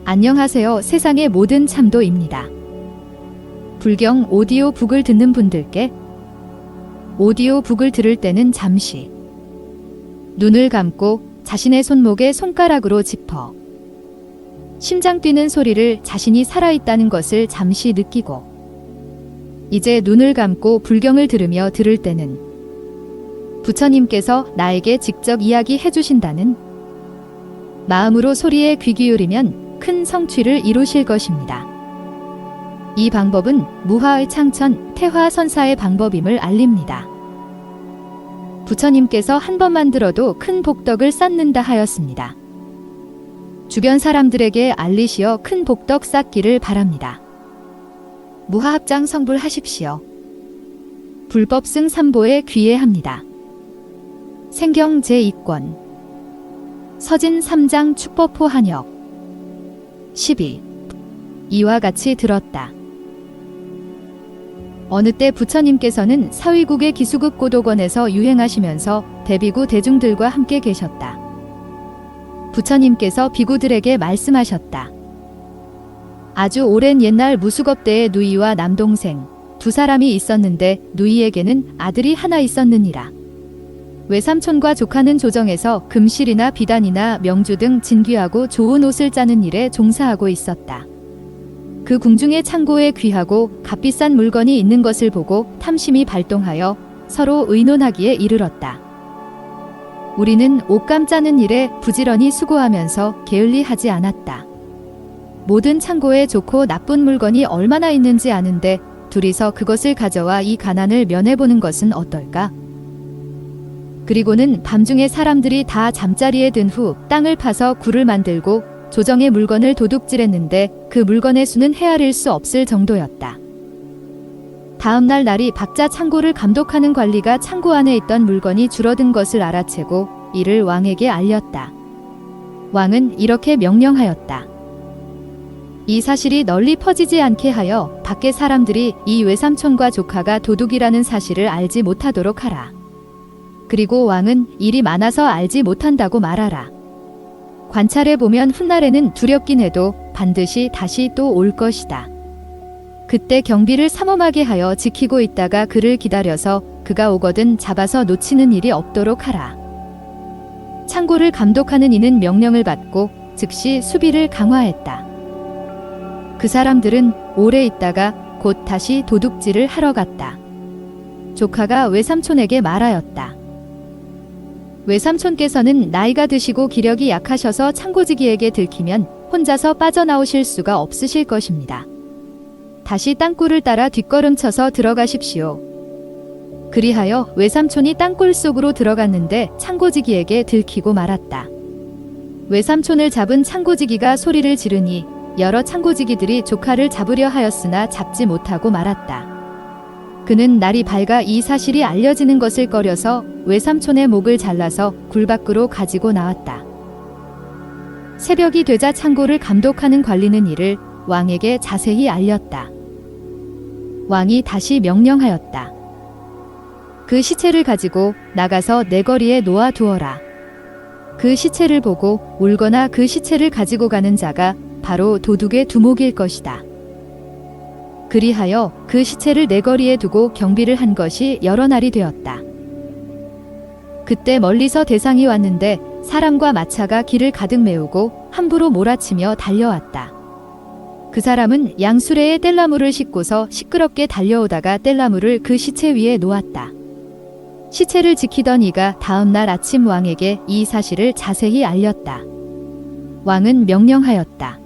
안녕하세요. 세상의 모든 참도입니다. 불경 오디오북을 듣는 분들께 오디오북을 들을 때는 잠시 눈을 감고 자신의 손목에 손가락으로 짚어 심장 뛰는 소리를 자신이 살아있다는 것을 잠시 느끼고 이제 눈을 감고 불경을 들으며 들을 때는 부처님께서 나에게 직접 이야기해 주신다는 마음으로 소리에 귀 기울이면 큰 성취를 이루실 것입니다. 이 방법은 무하의 창천, 태화선사의 방법임을 알립니다. 부처님께서 한 번만 들어도 큰 복덕을 쌓는다 하였습니다. 주변 사람들에게 알리시어 큰 복덕 쌓기를 바랍니다. 무하합장 성불하십시오. 불법승 3보에 귀해합니다. 생경 제2권 서진 3장 축법호 한역 12. 이와 같이 들었다. 어느 때 부처님께서는 사위국의 기수급 고도관에서 유행하시면서 대비구 대중들과 함께 계셨다. 부처님께서 비구들에게 말씀하셨다. 아주 오랜 옛날 무수겁대에 누이와 남동생 두 사람이 있었는데 누이에게는 아들이 하나 있었느니라. 외삼촌과 조카는 조정에서 금실이나 비단이나 명주 등 진귀하고 좋은 옷을 짜는 일에 종사하고 있었다. 그 궁중의 창고에 귀하고 값비싼 물건이 있는 것을 보고 탐심이 발동하여 서로 의논하기에 이르렀다. 우리는 옷감 짜는 일에 부지런히 수고하면서 게을리하지 않았다. 모든 창고에 좋고 나쁜 물건이 얼마나 있는지 아는데 둘이서 그것을 가져와 이 가난을 면해보는 것은 어떨까? 그리고는 밤중에 사람들이 다 잠자리에 든 후 땅을 파서 굴을 만들고 조정의 물건을 도둑질했는데 그 물건의 수는 헤아릴 수 없을 정도였다. 다음날 날이 박자 창고를 감독하는 관리가 창고 안에 있던 물건이 줄어든 것을 알아채고 이를 왕에게 알렸다. 왕은 이렇게 명령하였다. 이 사실이 널리 퍼지지 않게 하여 밖의 사람들이 이 외삼촌과 조카가 도둑이라는 사실을 알지 못하도록 하라. 그리고 왕은 일이 많아서 알지 못한다고 말하라. 관찰해보면 훗날에는 두렵긴 해도 반드시 다시 또 올 것이다. 그때 경비를 삼엄하게 하여 지키고 있다가 그를 기다려서 그가 오거든 잡아서 놓치는 일이 없도록 하라. 창고를 감독하는 이는 명령을 받고 즉시 수비를 강화했다. 그 사람들은 오래 있다가 곧 다시 도둑질을 하러 갔다. 조카가 외삼촌에게 말하였다. 외삼촌께서는 나이가 드시고 기력이 약하셔서 창고지기에게 들키면 혼자서 빠져나오실 수가 없으실 것입니다. 다시 땅굴을 따라 뒷걸음쳐서 들어가십시오. 그리하여 외삼촌이 땅굴 속으로 들어갔는데 창고지기에게 들키고 말았다. 외삼촌을 잡은 창고지기가 소리를 지르니 여러 창고지기들이 조카를 잡으려 하였으나 잡지 못하고 말았다. 그는 날이 밝아 이 사실이 알려지는 것을 꺼려서 외삼촌의 목을 잘라서 굴 밖으로 가지고 나왔다. 새벽이 되자 창고를 감독하는 관리는 이를 왕에게 자세히 알렸다. 왕이 다시 명령하였다. 그 시체를 가지고 나가서 내거리에 놓아 두어라. 그 시체를 보고 울거나 그 시체를 가지고 가는 자가 바로 도둑의 두목일 것이다. 그리하여 그 시체를 내거리에 두고 경비를 한 것이 여러 날이 되었다. 그때 멀리서 대상이 왔는데 사람과 마차가 길을 가득 메우고 함부로 몰아치며 달려왔다. 그 사람은 양수레에 뗄나무를 싣고서 시끄럽게 달려오다가 뗄나무를 그 시체 위에 놓았다. 시체를 지키던 이가 다음날 아침 왕에게 이 사실을 자세히 알렸다. 왕은 명령하였다.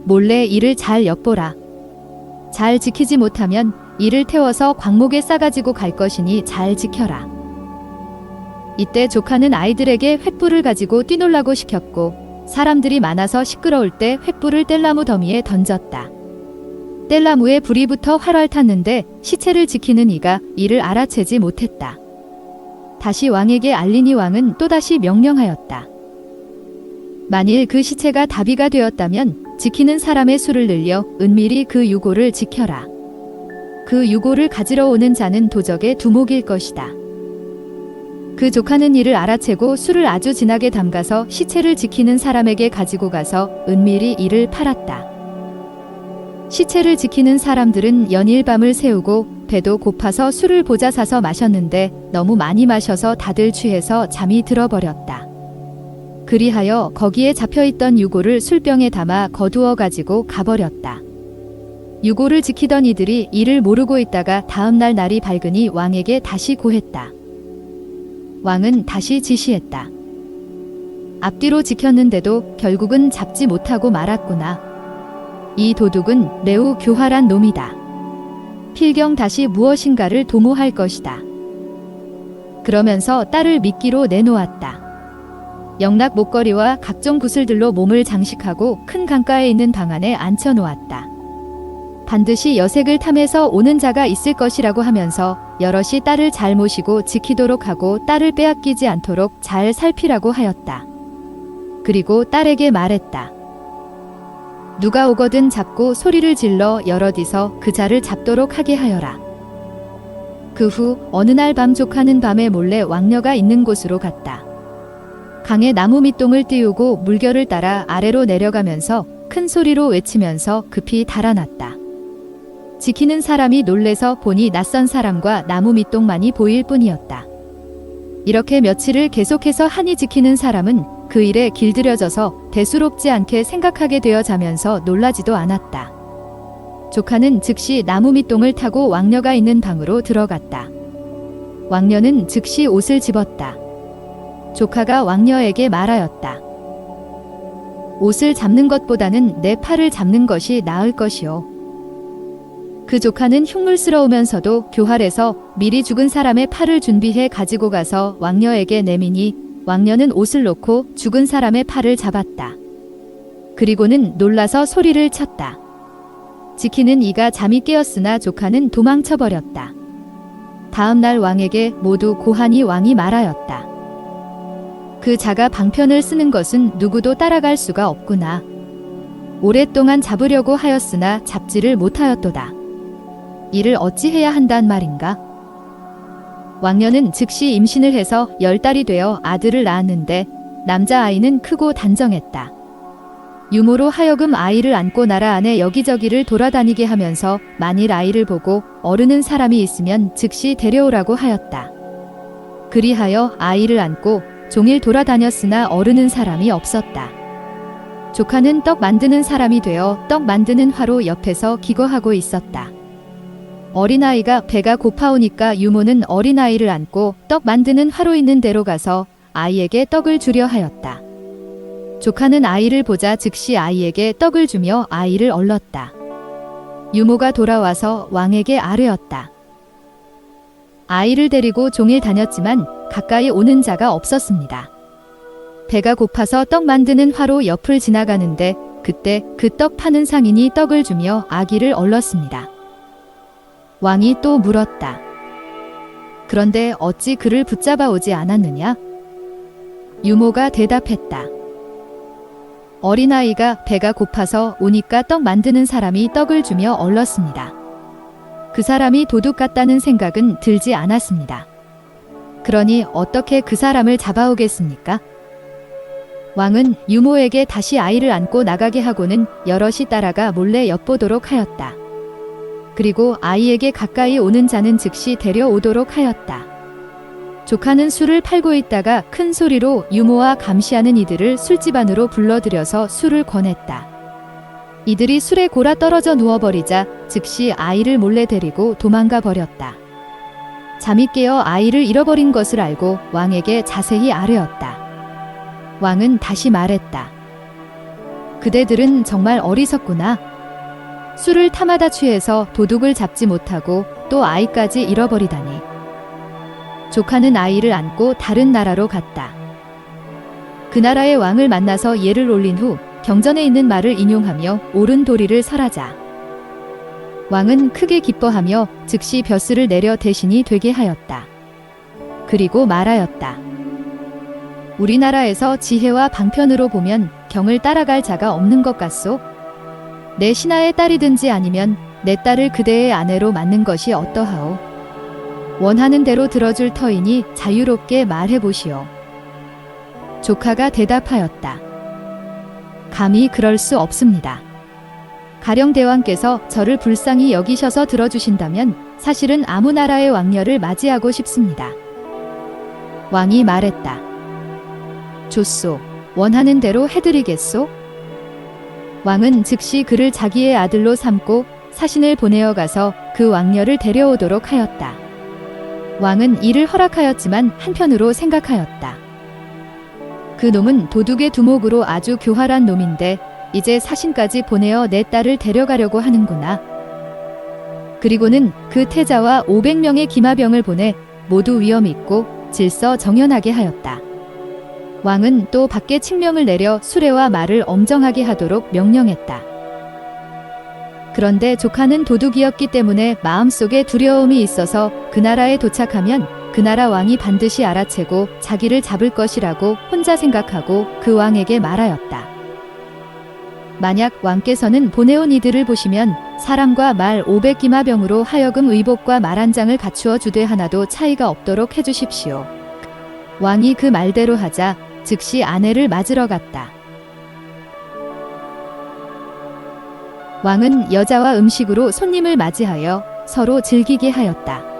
몰래 이를 잘 엿보라. 잘 지키지 못하면 이를 태워서 광목에 싸가지고 갈 것이니 잘 지켜라. 이때 조카는 아이들에게 횃불을 가지고 뛰놀라고 시켰고 사람들이 많아서 시끄러울 때 횃불을 뗄나무 더미에 던졌다. 뗄나무에 불이 붙어 활활 탔는데 시체를 지키는 이가 이를 알아채지 못했다. 다시 왕에게 알리니 왕은 또다시 명령하였다. 만일 그 시체가 다비가 되었다면 지키는 사람의 수를 늘려 은밀히 그 유고를 지켜라. 그 유고를 가지러 오는 자는 도적의 두목일 것이다. 그 조카는 이를 알아채고 술을 아주 진하게 담가서 시체를 지키는 사람에게 가지고 가서 은밀히 이를 팔았다. 시체를 지키는 사람들은 연일 밤을 새우고 배도 고파서 술을 보자 사서 마셨는데 너무 많이 마셔서 다들 취해서 잠이 들어버렸다. 그리하여 거기에 잡혀있던 유고를 술병에 담아 거두어 가지고 가버렸다. 유고를 지키던 이들이 이를 모르고 있다가 다음날 날이 밝으니 왕에게 다시 고했다. 왕은 다시 지시했다. 앞뒤로 지켰는데도 결국은 잡지 못하고 말았구나. 이 도둑은 매우 교활한 놈이다. 필경 다시 무엇인가를 도모할 것이다. 그러면서 딸을 미끼로 내놓았다. 영락 목걸이와 각종 구슬들로 몸을 장식하고 큰 강가에 있는 방 안에 앉혀놓았다. 반드시 여색을 탐해서 오는 자가 있을 것이라고 하면서 여럿이 딸을 잘 모시고 지키도록 하고 딸을 빼앗기지 않도록 잘 살피라고 하였다. 그리고 딸에게 말했다. 누가 오거든 잡고 소리를 질러 여럿이서 그 자를 잡도록 하게 하여라. 그 후 어느 날 밤 조카는 밤에 몰래 왕녀가 있는 곳으로 갔다. 강에 나무 밑동을 띄우고 물결을 따라 아래로 내려가면서 큰 소리로 외치면서 급히 달아났다. 지키는 사람이 놀래서 보니 낯선 사람과 나무 밑동만이 보일 뿐이었다. 이렇게 며칠을 계속해서 하니 지키는 사람은 그 일에 길들여져서 대수롭지 않게 생각하게 되어 자면서 놀라지도 않았다. 조카는 즉시 나무 밑동을 타고 왕녀가 있는 방으로 들어갔다. 왕녀는 즉시 옷을 집었다. 조카가 왕녀에게 말하였다. 옷을 잡는 것보다는 내 팔을 잡는 것이 나을 것이오. 그 조카는 흉물스러우면서도 교활해서 미리 죽은 사람의 팔을 준비해 가지고 가서 왕녀에게 내미니 왕녀는 옷을 놓고 죽은 사람의 팔을 잡았다. 그리고는 놀라서 소리를 쳤다. 지키는 이가 잠이 깨었으나 조카는 도망쳐버렸다. 다음 날 왕에게 모두 고하니 왕이 말하였다. 그 자가 방편을 쓰는 것은 누구도 따라갈 수가 없구나. 오랫동안 잡으려고 하였으나 잡지를 못하였도다. 이를 어찌해야 한단 말인가? 왕녀는 즉시 임신을 해서 10달이 되어 아들을 낳았는데 남자아이는 크고 단정했다. 유모로 하여금 아이를 안고 나라 안에 여기저기를 돌아다니게 하면서 만일 아이를 보고 어르는 사람이 있으면 즉시 데려오라고 하였다. 그리하여 아이를 안고 종일 돌아다녔으나 어르는 사람이 없었다. 조카는 떡 만드는 사람이 되어 떡 만드는 화로 옆에서 기거하고 있었다. 어린아이가 배가 고파오니까 유모는 어린아이를 안고 떡 만드는 화로 있는 데로 가서 아이에게 떡을 주려 하였다. 조카는 아이를 보자 즉시 아이에게 떡을 주며 아이를 얼렀다. 유모가 돌아와서 왕에게 아뢰었다. 아이를 데리고 종일 다녔지만 가까이 오는 자가 없었습니다. 배가 고파서 떡 만드는 화로 옆을 지나가는데 그때 그 떡 파는 상인이 떡을 주며 아기를 얼렀습니다. 왕이 또 물었다. 그런데 어찌 그를 붙잡아 오지 않았느냐? 유모가 대답했다. 어린아이가 배가 고파서 오니까 떡 만드는 사람이 떡을 주며 얼렀습니다. 그 사람이 도둑 같다는 생각은 들지 않았습니다. 그러니 어떻게 그 사람을 잡아오겠습니까? 왕은 유모에게 다시 아이를 안고 나가게 하고는 여럿이 따라가 몰래 엿보도록 하였다. 그리고 아이에게 가까이 오는 자는 즉시 데려오도록 하였다. 조카는 술을 팔고 있다가 큰 소리로 유모와 감시하는 이들을 술집 안으로 불러들여서 술을 권했다. 이들이 술에 골아 떨어져 누워버리자 즉시 아이를 몰래 데리고 도망가 버렸다. 잠이 깨어 아이를 잃어버린 것을 알고 왕에게 자세히 아뢰었다. 왕은 다시 말했다. 그대들은 정말 어리석구나. 술을 타마다 취해서 도둑을 잡지 못하고 또 아이까지 잃어버리다니. 조카는 아이를 안고 다른 나라로 갔다. 그 나라의 왕을 만나서 예를 올린 후 경전에 있는 말을 인용하며 옳은 도리를 설하자. 왕은 크게 기뻐하며 즉시 벼슬을 내려 대신이 되게 하였다. 그리고 말하였다. 우리나라에서 지혜와 방편으로 보면 경을 따라갈 자가 없는 것 같소? 내 신하의 딸이든지 아니면 내 딸을 그대의 아내로 맡는 것이 어떠하오? 원하는 대로 들어줄 터이니 자유롭게 말해보시오. 조카가 대답하였다. 감히 그럴 수 없습니다. 가령 대왕께서 저를 불쌍히 여기셔서 들어주신다면 사실은 아무 나라의 왕녀를 맞이하고 싶습니다. 왕이 말했다. 좋소. 원하는 대로 해드리겠소? 왕은 즉시 그를 자기의 아들로 삼고 사신을 보내어 가서 그 왕녀를 데려오도록 하였다. 왕은 이를 허락하였지만 한편으로 생각하였다. 그 놈은 도둑의 두목으로 아주 교활한 놈인데 이제 사신까지 보내어 내 딸을 데려가려고 하는구나. 그리고는 그 태자와 500명의 기마병을 보내 모두 위험 있고 질서 정연하게 하였다. 왕은 또 밖에 칙령을 내려 수레와 말을 엄정하게 하도록 명령했다. 그런데 조카는 도둑이었기 때문에 마음속에 두려움이 있어서 그 나라에 도착하면 그 나라 왕이 반드시 알아채고 자기를 잡을 것이라고 혼자 생각하고 그 왕에게 말하였다. 만약 왕께서는 보내온 이들을 보시면 사람과 말 500기마병으로 하여금 의복과 말 한 장을 갖추어 주되 하나도 차이가 없도록 해주십시오. 왕이 그 말대로 하자 즉시 아내를 맞으러 갔다. 왕은 여자와 음식으로 손님을 맞이하여 서로 즐기게 하였다.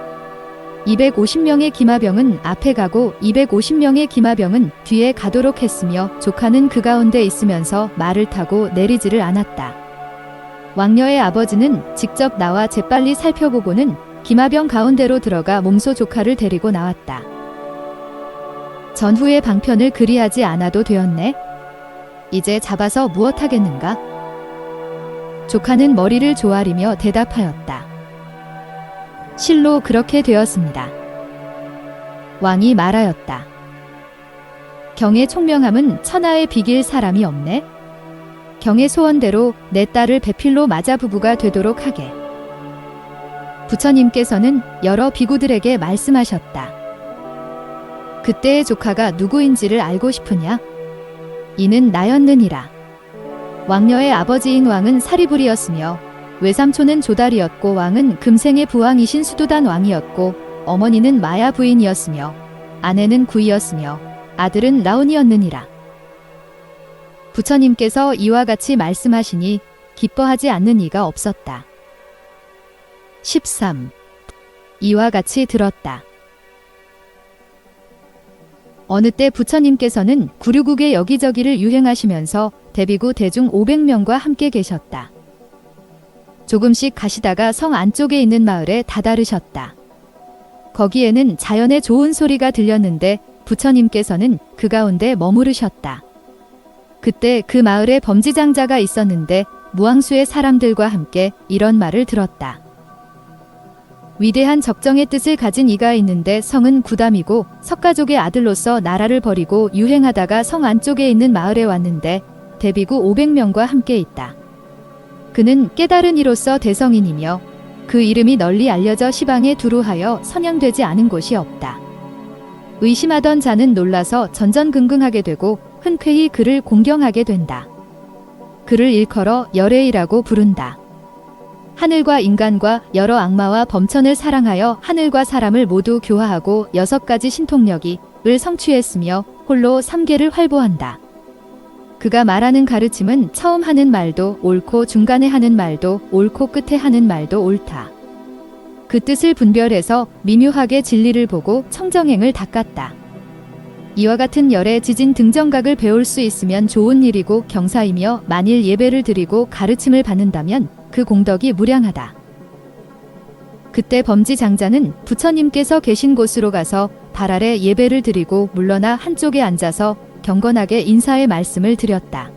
250명의 기마병은 앞에 가고 250명의 기마병은 뒤에 가도록 했으며 조카는 그 가운데 있으면서 말을 타고 내리지를 않았다. 왕녀의 아버지는 직접 나와 재빨리 살펴보고는 기마병 가운데로 들어가 몸소 조카를 데리고 나왔다. 전후의 방편을 그리하지 않아도 되었네. 이제 잡아서 무엇하겠는가? 조카는 머리를 조아리며 대답하였다. 실로 그렇게 되었습니다. 왕이 말하였다. 경의 총명함은 천하에 비길 사람이 없네. 경의 소원대로 내 딸을 배필로 맞아 부부가 되도록 하게. 부처님께서는 여러 비구들에게 말씀하셨다. 그때의 조카가 누구인지를 알고 싶으냐? 이는 나였느니라. 왕녀의 아버지인 왕은 사리불이었으며 외삼촌은 조달이었고 왕은 금생의 부왕이신 수두단 왕이었고 어머니는 마야 부인이었으며 아내는 구이였으며 아들은 라온이었느니라. 부처님께서 이와 같이 말씀하시니 기뻐하지 않는 이가 없었다. 13. 이와 같이 들었다. 어느 때 부처님께서는 구류국의 여기저기를 유행하시면서 대비구 대중 500명과 함께 계셨다. 조금씩 가시다가 성 안쪽에 있는 마을에 다다르셨다. 거기에는 자연의 좋은 소리가 들렸는데 부처님께서는 그 가운데 머무르셨다. 그때 그 마을에 범지장자가 있었는데 무앙수의 사람들과 함께 이런 말을 들었다. 위대한 적정의 뜻을 가진 이가 있는데 성은 구담이고 석가족의 아들로서 나라를 버리고 유행하다가 성 안쪽에 있는 마을에 왔는데 대비구 500명과 함께 있다. 그는 깨달은 이로서 대성인이며 그 이름이 널리 알려져 시방에 두루하여 선양되지 않은 곳이 없다. 의심하던 자는 놀라서 전전긍긍하게 되고 흔쾌히 그를 공경하게 된다. 그를 일컬어 열애이라고 부른다. 하늘과 인간과 여러 악마와 범천을 사랑하여 하늘과 사람을 모두 교화하고 6가지 신통력이 을 성취했으며 홀로 3계를 활보한다. 그가 말하는 가르침은 처음 하는 말도 옳고 중간에 하는 말도 옳고 끝에 하는 말도 옳다. 그 뜻을 분별해서 미묘하게 진리를 보고 청정행을 닦았다. 이와 같은 열의 지진 등정각을 배울 수 있으면 좋은 일이고 경사이며 만일 예배를 드리고 가르침을 받는다면 그 공덕이 무량하다. 그때 범지장자는 부처님께서 계신 곳으로 가서 발 아래 예배를 드리고 물러나 한쪽에 앉아서 경건하게 인사의 말씀을 드렸다.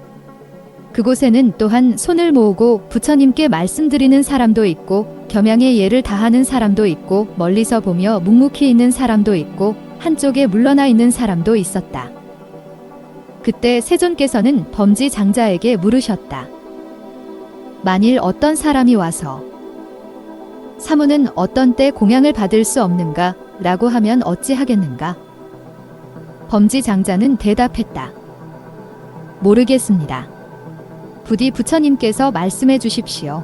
그곳에는 또한 손을 모으고 부처님께 말씀드리는 사람도 있고 겸양의 예를 다하는 사람도 있고 멀리서 보며 묵묵히 있는 사람도 있고 한쪽에 물러나 있는 사람도 있었다. 그때 세존께서는 범지장자에게 물으셨다. 만일 어떤 사람이 와서 사무는 어떤 때 공양을 받을 수 없는가? 라고 하면 어찌하겠는가? 범지장자는 대답했다. 모르겠습니다. 부디 부처님께서 말씀해 주십시오.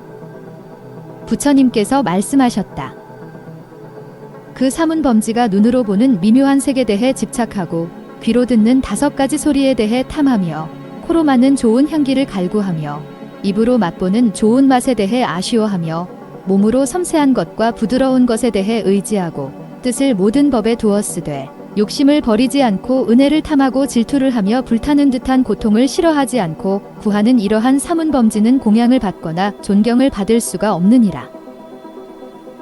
부처님께서 말씀하셨다. 그 사문범지가 눈으로 보는 미묘한 색에 대해 집착하고 귀로 듣는 5가지 소리에 대해 탐하며 코로 맡는 좋은 향기를 갈구하며 입으로 맛보는 좋은 맛에 대해 아쉬워하며 몸으로 섬세한 것과 부드러운 것에 대해 의지하고 뜻을 모든 법에 두었으되 욕심을 버리지 않고 은혜를 탐하고 질투를 하며 불타는 듯한 고통을 싫어하지 않고 구하는 이러한 사문범지는 공양을 받거나 존경을 받을 수가 없느니라.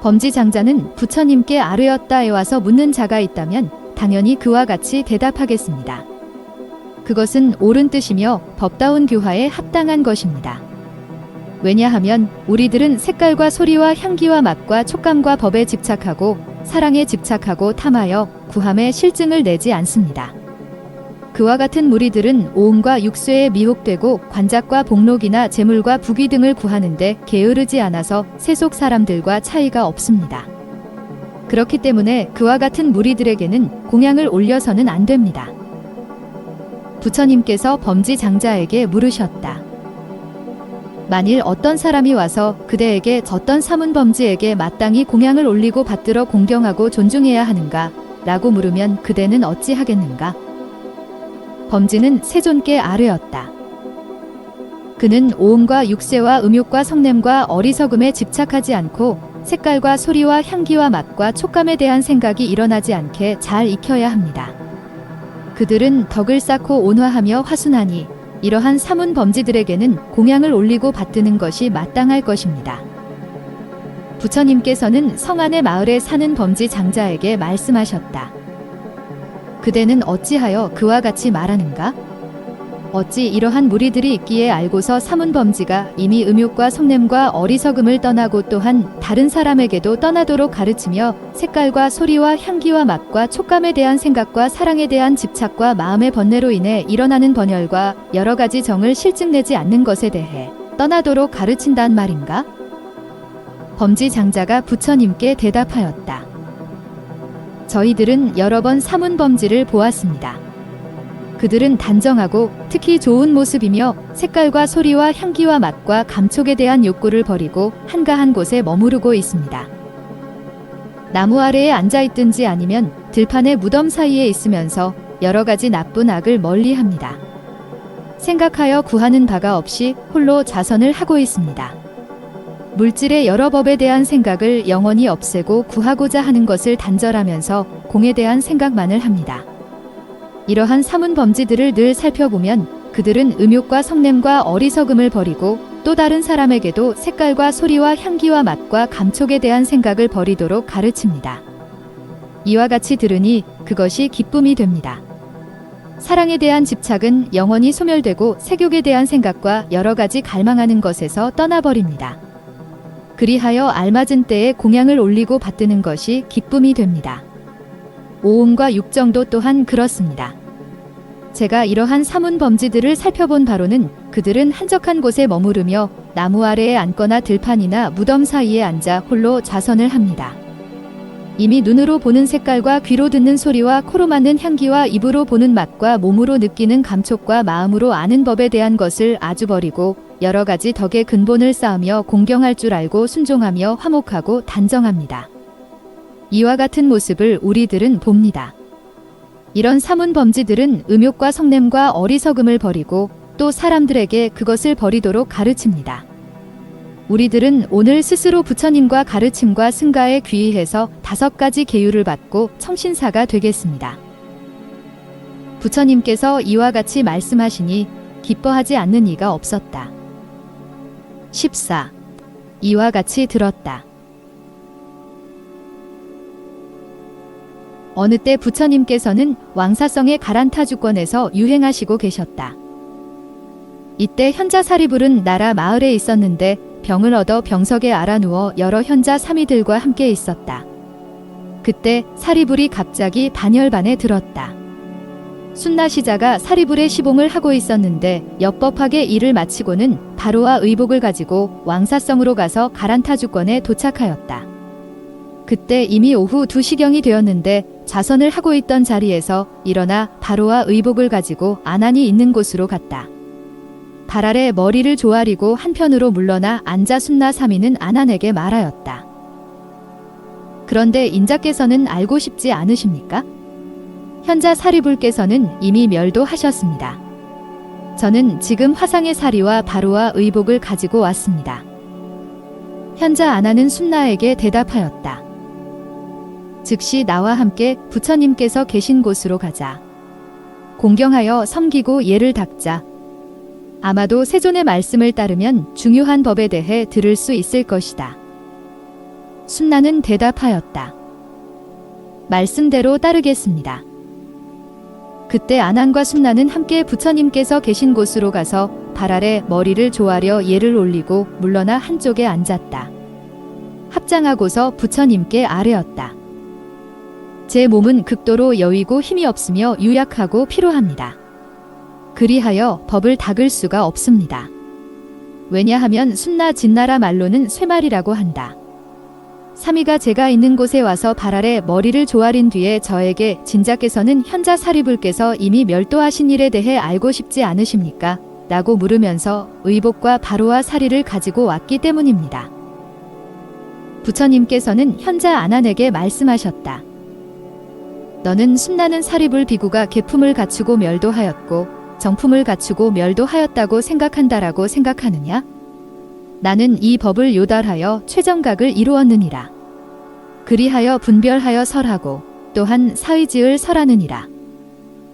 범지장자는 부처님께 아뢰었다에 와서 묻는 자가 있다면 당연히 그와 같이 대답하겠습니다. 그것은 옳은 뜻이며 법다운 교화에 합당한 것입니다. 왜냐하면 우리들은 색깔과 소리와 향기와 맛과 촉감과 법에 집착하고 사랑에 집착하고 탐하여 구함에 실증을 내지 않습니다. 그와 같은 무리들은 오음과 육쇠에 미혹되고 관작과 복록이나 재물과 부귀 등을 구하는데 게으르지 않아서 세속 사람들과 차이가 없습니다. 그렇기 때문에 그와 같은 무리들에게는 공양을 올려서는 안 됩니다. 부처님께서 범지장자에게 물으셨다. 만일 어떤 사람이 와서 그대에게 졌던 사문범지에게 마땅히 공양을 올리고 받들어 공경하고 존중해야 하는가? 라고 물으면 그대는 어찌 하겠는가? 범지는 세존께 아뢰었다. 그는 오음과 육세와 음욕과 성냄과 어리석음에 집착하지 않고 색깔과 소리와 향기와 맛과 촉감에 대한 생각이 일어나지 않게 잘 익혀야 합니다. 그들은 덕을 쌓고 온화하며 화순하니 이러한 사문범지들에게는 공양을 올리고 받드는 것이 마땅할 것입니다. 부처님께서는 성안의 마을에 사는 범지 장자에게 말씀하셨다. 그대는 어찌하여 그와 같이 말하는가? 어찌 이러한 무리들이 있기에 알고서 사문범지가 이미 음욕과 성냄과 어리석음을 떠나고 또한 다른 사람에게도 떠나도록 가르치며 색깔과 소리와 향기와 맛과 촉감에 대한 생각과 사랑에 대한 집착과 마음의 번뇌로 인해 일어나는 번열과 여러 가지 정을 실증내지 않는 것에 대해 떠나도록 가르친단 말인가? 범지 장자가 부처님께 대답하였다. 저희들은 여러 번 사문범지를 보았습니다. 그들은 단정하고 특히 좋은 모습이며 색깔과 소리와 향기와 맛과 감촉에 대한 욕구를 버리고 한가한 곳에 머무르고 있습니다. 나무 아래에 앉아있든지 아니면 들판의 무덤 사이에 있으면서 여러 가지 나쁜 악을 멀리합니다. 생각하여 구하는 바가 없이 홀로 자선을 하고 있습니다. 물질의 여러 법에 대한 생각을 영원히 없애고 구하고자 하는 것을 단절하면서 공에 대한 생각만을 합니다. 이러한 사문범지들을 늘 살펴보면 그들은 음욕과 성냄과 어리석음을 버리고 또 다른 사람에게도 색깔과 소리와 향기와 맛과 감촉에 대한 생각을 버리도록 가르칩니다. 이와 같이 들으니 그것이 기쁨이 됩니다. 사랑에 대한 집착은 영원히 소멸되고 색욕에 대한 생각과 여러 가지 갈망하는 것에서 떠나버립니다. 그리하여 알맞은 때에 공양을 올리고 받드는 것이 기쁨이 됩니다. 오음과 육정도 또한 그렇습니다. 제가 이러한 사문범지들을 살펴본 바로는 그들은 한적한 곳에 머무르며 나무 아래에 앉거나 들판이나 무덤 사이에 앉아 홀로 자선을 합니다. 이미 눈으로 보는 색깔과 귀로 듣는 소리와 코로 맡는 향기와 입으로 보는 맛과 몸으로 느끼는 감촉과 마음으로 아는 법에 대한 것을 아주 버리고 여러 가지 덕의 근본을 쌓으며 공경할 줄 알고 순종하며 화목하고 단정합니다. 이와 같은 모습을 우리들은 봅니다. 이런 사문범지들은 음욕과 성냄과 어리석음을 버리고 또 사람들에게 그것을 버리도록 가르칩니다. 우리들은 오늘 스스로 부처님과 가르침과 승가에 귀의해서 5가지 계율을 받고 청신사가 되겠습니다. 부처님께서 이와 같이 말씀하시니 기뻐하지 않는 이가 없었다. 14. 이와 같이 들었다. 어느 때 부처님께서는 왕사성의 가란타 주권에서 유행하시고 계셨다. 이때 현자 사리불은 나라 마을에 있었는데 병을 얻어 병석에 알아누워 여러 현자 사미들과 함께 있었다. 그때 사리불이 갑자기 반열반에 들었다. 순나시자가 사리불의 시봉을 하고 있었는데 엽법하게 일을 마치고는 바로와 의복을 가지고 왕사성으로 가서 가란타 주권에 도착하였다. 그때 이미 오후 2시경이 되었는데 자선을 하고 있던 자리에서 일어나 바로와 의복을 가지고 아난이 있는 곳으로 갔다. 발 아래 머리를 조아리고 한편으로 물러나 앉아 순나 사미는 아난에게 말하였다. 그런데 인자께서는 알고 싶지 않으십니까? 현자 사리불께서는 이미 멸도하셨습니다. 저는 지금 화상의 사리와 바로와 의복을 가지고 왔습니다. 현자 아난은 순나에게 대답하였다. 즉시 나와 함께 부처님께서 계신 곳으로 가자. 공경하여 섬기고 예를 닦자. 아마도 세존의 말씀을 따르면 중요한 법에 대해 들을 수 있을 것이다. 순나는 대답하였다. 말씀대로 따르겠습니다. 그때 아난과 순나는 함께 부처님께서 계신 곳으로 가서 발 아래 머리를 조아려 예를 올리고 물러나 한쪽에 앉았다. 합장하고서 부처님께 아뢰었다. 제 몸은 극도로 여위고 힘이 없으며 유약하고 피로합니다. 그리하여 법을 닦을 수가 없습니다. 왜냐하면 순나 진나라 말로는 쇠말이라고 한다. 사미가 제가 있는 곳에 와서 발 아래 머리를 조아린 뒤에 저에게 진자께서는 현자 사리불께서 이미 멸도하신 일에 대해 알고 싶지 않으십니까? 라고 물으면서 의복과 바로와 사리를 가지고 왔기 때문입니다. 부처님께서는 현자 아난에게 말씀하셨다. 너는 순나는 사리불 비구가 계품을 갖추고 멸도하였고 정품을 갖추고 멸도하였다고 생각한다라고 생각하느냐? 나는 이 법을 요달하여 최정각을 이루었느니라. 그리하여 분별하여 설하고 또한 사의지을 설하느니라.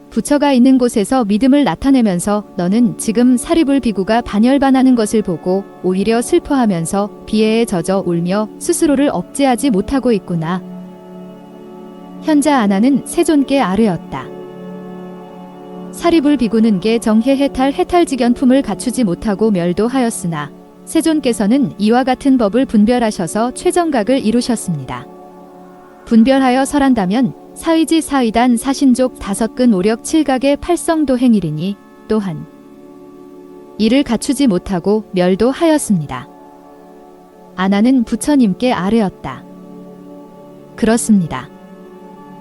부처가 있는 곳에서 믿음을 나타내면서 너는 지금 사리불 비구가 반열반하는 것을 보고 오히려 슬퍼하면서 비애에 젖어 울며 스스로를 억제하지 못하고 있구나. 현자 아난은 세존께 아뢰었다. 사리불 비구는 게 정해 해탈직연품을 갖추지 못하고 멸도하였으나 세존께서는 이와 같은 법을 분별하셔서 최정각을 이루셨습니다. 분별하여 설한다면 사의지 사의단 사신족 다섯근 오력 칠각의 팔성도행이리니 또한 이를 갖추지 못하고 멸도하였습니다. 아난은 부처님께 아뢰었다. 그렇습니다.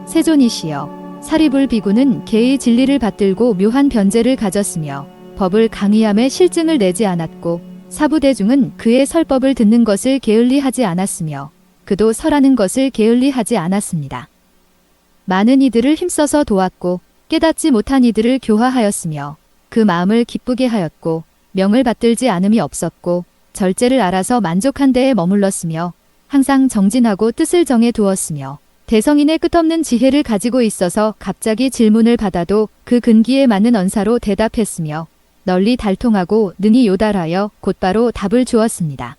세존이시여, 사리불 비구는 개의 진리를 받들고 묘한 변제를 가졌으며 법을 강의함에 실증을 내지 않았고 사부대중은 그의 설법을 듣는 것을 게을리하지 않았으며 그도 설하는 것을 게을리하지 않았습니다. 많은 이들을 힘써서 도왔고 깨닫지 못한 이들을 교화하였으며 그 마음을 기쁘게 하였고 명을 받들지 않음이 없었고 절제를 알아서 만족한 데에 머물렀으며 항상 정진하고 뜻을 정해 두었으며 대성인의 끝없는 지혜를 가지고 있어서 갑자기 질문을 받아도 그 근기에 맞는 언사로 대답했으며 널리 달통하고 능히 요달하여 곧바로 답을 주었습니다.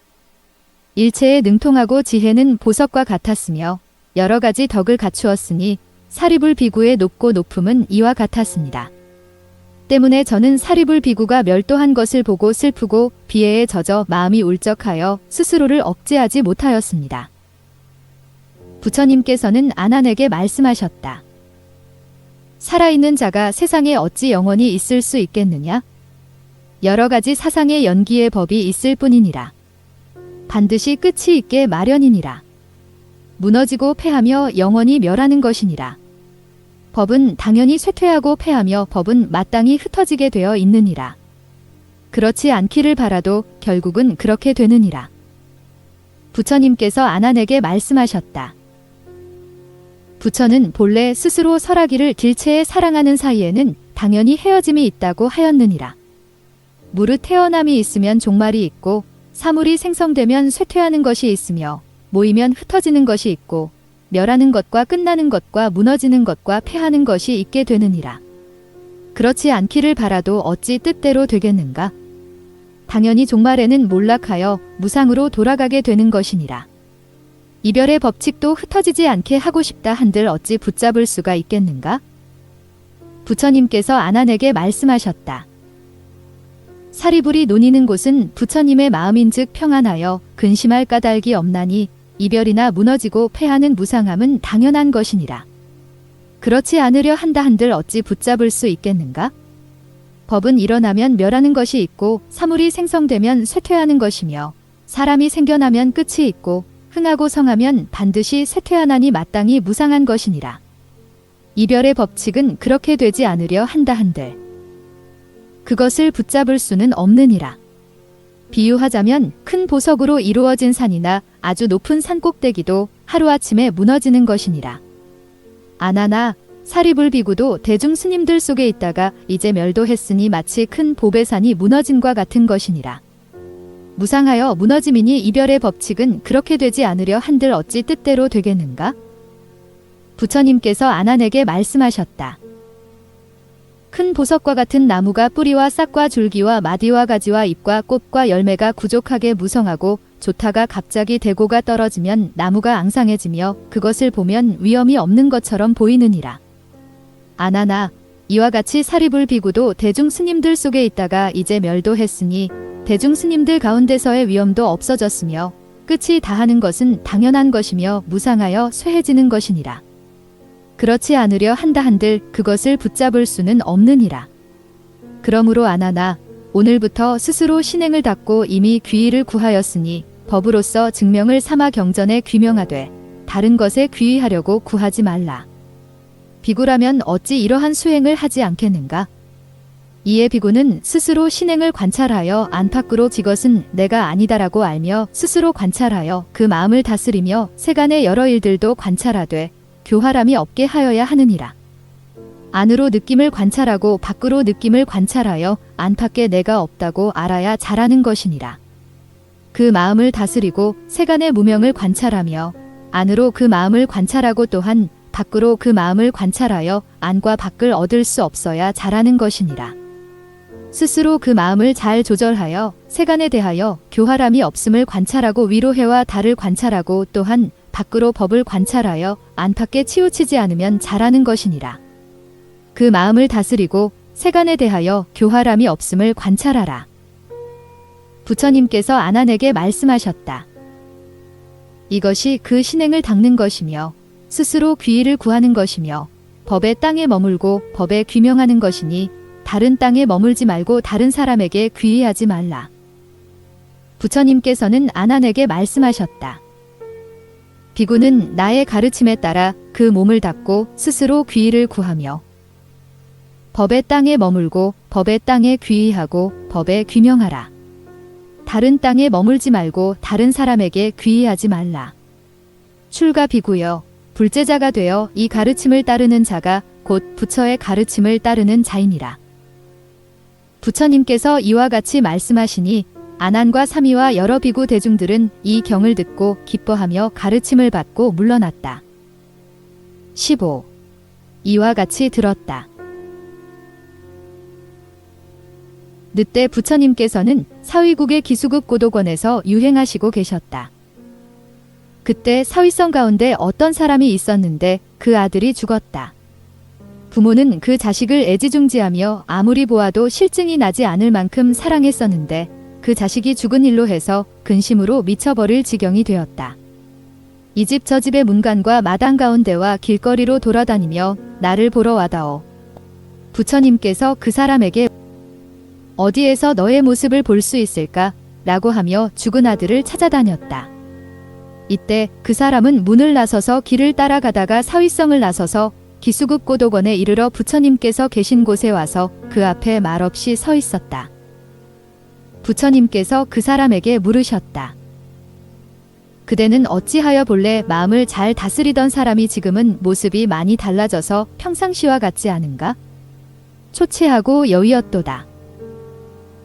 일체에 능통하고 지혜는 보석과 같았으며 여러 가지 덕을 갖추었으니 사리불 비구의 높고 높음은 이와 같았습니다. 때문에 저는 사리불 비구가 멸도한 것을 보고 슬프고 비애에 젖어 마음이 울적하여 스스로를 억제하지 못하였습니다. 부처님께서는 아난에게 말씀하셨다. 살아있는 자가 세상에 어찌 영원히 있을 수 있겠느냐? 여러 가지 사상의 연기의 법이 있을 뿐이니라. 반드시 끝이 있게 마련이니라. 무너지고 패하며 영원히 멸하는 것이니라. 법은 당연히 쇠퇴하고 패하며 법은 마땅히 흩어지게 되어 있느니라. 그렇지 않기를 바라도 결국은 그렇게 되느니라. 부처님께서 아난에게 말씀하셨다. 부처는 본래 스스로 설하기를 dil체에 사랑하는 사이에는 당연히 헤어짐이 있다고 하였느니라. 무릇 태어남이 있으면 종말이 있고 사물이 생성되면 쇠퇴하는 것이 있으며 모이면 흩어지는 것이 있고 멸하는 것과 끝나는 것과 무너지는 것과 패하는 것이 있게 되느니라. 그렇지 않기를 바라도 어찌 뜻대로 되겠는가? 당연히 종말에는 몰락하여 무상으로 돌아가게 되는 것이니라. 이별의 법칙도 흩어지지 않게 하고 싶다 한들 어찌 붙잡을 수가 있겠는가? 부처님께서 아난에게 말씀하셨다. 사리불이 논이는 곳은 부처님의 마음인즉 평안하여 근심할 까닭이 없나니 이별이나 무너지고 패하는 무상함은 당연한 것이니라. 그렇지 않으려 한다 한들 어찌 붙잡을 수 있겠는가? 법은 일어나면 멸하는 것이 있고 사물이 생성되면 쇠퇴하는 것이며 사람이 생겨나면 끝이 있고 흥하고 성하면 반드시 쇠퇴하나니 마땅히 무상한 것이니라. 이별의 법칙은 그렇게 되지 않으려 한다 한들 그것을 붙잡을 수는 없느니라. 비유하자면 큰 보석으로 이루어진 산이나 아주 높은 산 꼭대기도 하루아침에 무너지는 것이니라. 아나나 사리불비구도 대중 스님들 속에 있다가 이제 멸도했으니 마치 큰 보배산이 무너짐과 같은 것이니라. 무상하여 무너짐이니 이별의 법칙은 그렇게 되지 않으려 한들 어찌 뜻대로 되겠는가? 부처님께서 아난에게 말씀하셨다. 큰 보석과 같은 나무가 뿌리와 싹과 줄기와 마디와 가지와 잎과 꽃과 열매가 부족하게 무성하고 좋다가 갑자기 대고가 떨어지면 나무가 앙상해지며 그것을 보면 위험이 없는 것처럼 보이느니라. 아나나 이와 같이 사리불비구도 대중 스님들 속에 있다가 이제 멸도했으니 대중 스님들 가운데서의 위험도 없어졌으며 끝이 다하는 것은 당연한 것이며 무상하여 쇠해지는 것이니라. 그렇지 않으려 한다 한들 그것을 붙잡을 수는 없느니라. 그러므로 아나나 오늘부터 스스로 신행을 닫고 이미 귀의를 구하였으니 법으로서 증명을 삼아 경전에 귀명하되 다른 것에 귀의하려고 구하지 말라. 비구라면 어찌 이러한 수행을 하지 않겠는가? 이에 비구는 스스로 신행을 관찰하여 안팎으로 지것은 내가 아니다라고 알며 스스로 관찰하여 그 마음을 다스리며 세간의 여러 일들도 관찰하되 교활함이 없게 하여야 하느니라. 안으로 느낌을 관찰하고 밖으로 느낌을 관찰하여 안팎에 내가 없다고 알아야 잘하는 것이니라. 그 마음을 다스리고 세간의 무명을 관찰하며 안으로 그 마음을 관찰하고 또한 밖으로 그 마음을 관찰하여 안과 밖을 얻을 수 없어야 잘하는 것이니라. 스스로 그 마음을 잘 조절하여 세간에 대하여 교활함이 없음을 관찰하고 위로해와 달을 관찰하고 또한 밖으로 법을 관찰하여 안팎에 치우치지 않으면 잘하는 것이니라. 그 마음을 다스리고 세간에 대하여 교활함이 없음을 관찰하라. 부처님께서 아난에게 말씀하셨다. 이것이 그 신행을 닦는 것이며 스스로 귀의를 구하는 것이며 법의 땅에 머물고 법에 귀명하는 것이니 다른 땅에 머물지 말고 다른 사람에게 귀의하지 말라. 부처님께서는 아난에게 말씀하셨다. 비구는 나의 가르침에 따라 그 몸을 닫고 스스로 귀의를 구하며 법의 땅에 머물고 법의 땅에 귀의하고 법에 귀명하라. 다른 땅에 머물지 말고 다른 사람에게 귀의하지 말라. 출가 비구여 불제자가 되어 이 가르침을 따르는 자가 곧 부처의 가르침을 따르는 자이니라. 부처님께서 이와 같이 말씀하시니 아난과 사미와 여러 비구 대중들은 이 경을 듣고 기뻐하며 가르침을 받고 물러났다. 15. 이와 같이 들었다. 늦때 부처님께서는 사위국의 기수급 고도권에서 유행하시고 계셨다. 그때 사위성 가운데 어떤 사람이 있었는데 그 아들이 죽었다. 부모는 그 자식을 애지중지하며 아무리 보아도 실증이 나지 않을 만큼 사랑했었는데 그 자식이 죽은 일로 해서 근심으로 미쳐버릴 지경이 되었다. 이 집 저 집의 문간과 마당 가운데와 길거리로 돌아다니며 나를 보러 와다오. 부처님께서 그 사람에게 어디에서 너의 모습을 볼 수 있을까? 라고 하며 죽은 아들을 찾아다녔다. 이때 그 사람은 문을 나서서 길을 따라가다가 사위성을 나서서 기수급 고도건에 이르러 부처님께서 계신 곳에 와서 그 앞에 말없이 서 있었다. 부처님께서 그 사람에게 물으셨다. 그대는 어찌하여 본래 마음을 잘 다스리던 사람이 지금은 모습이 많이 달라져서 평상시와 같지 않은가? 초췌하고 여위었도다.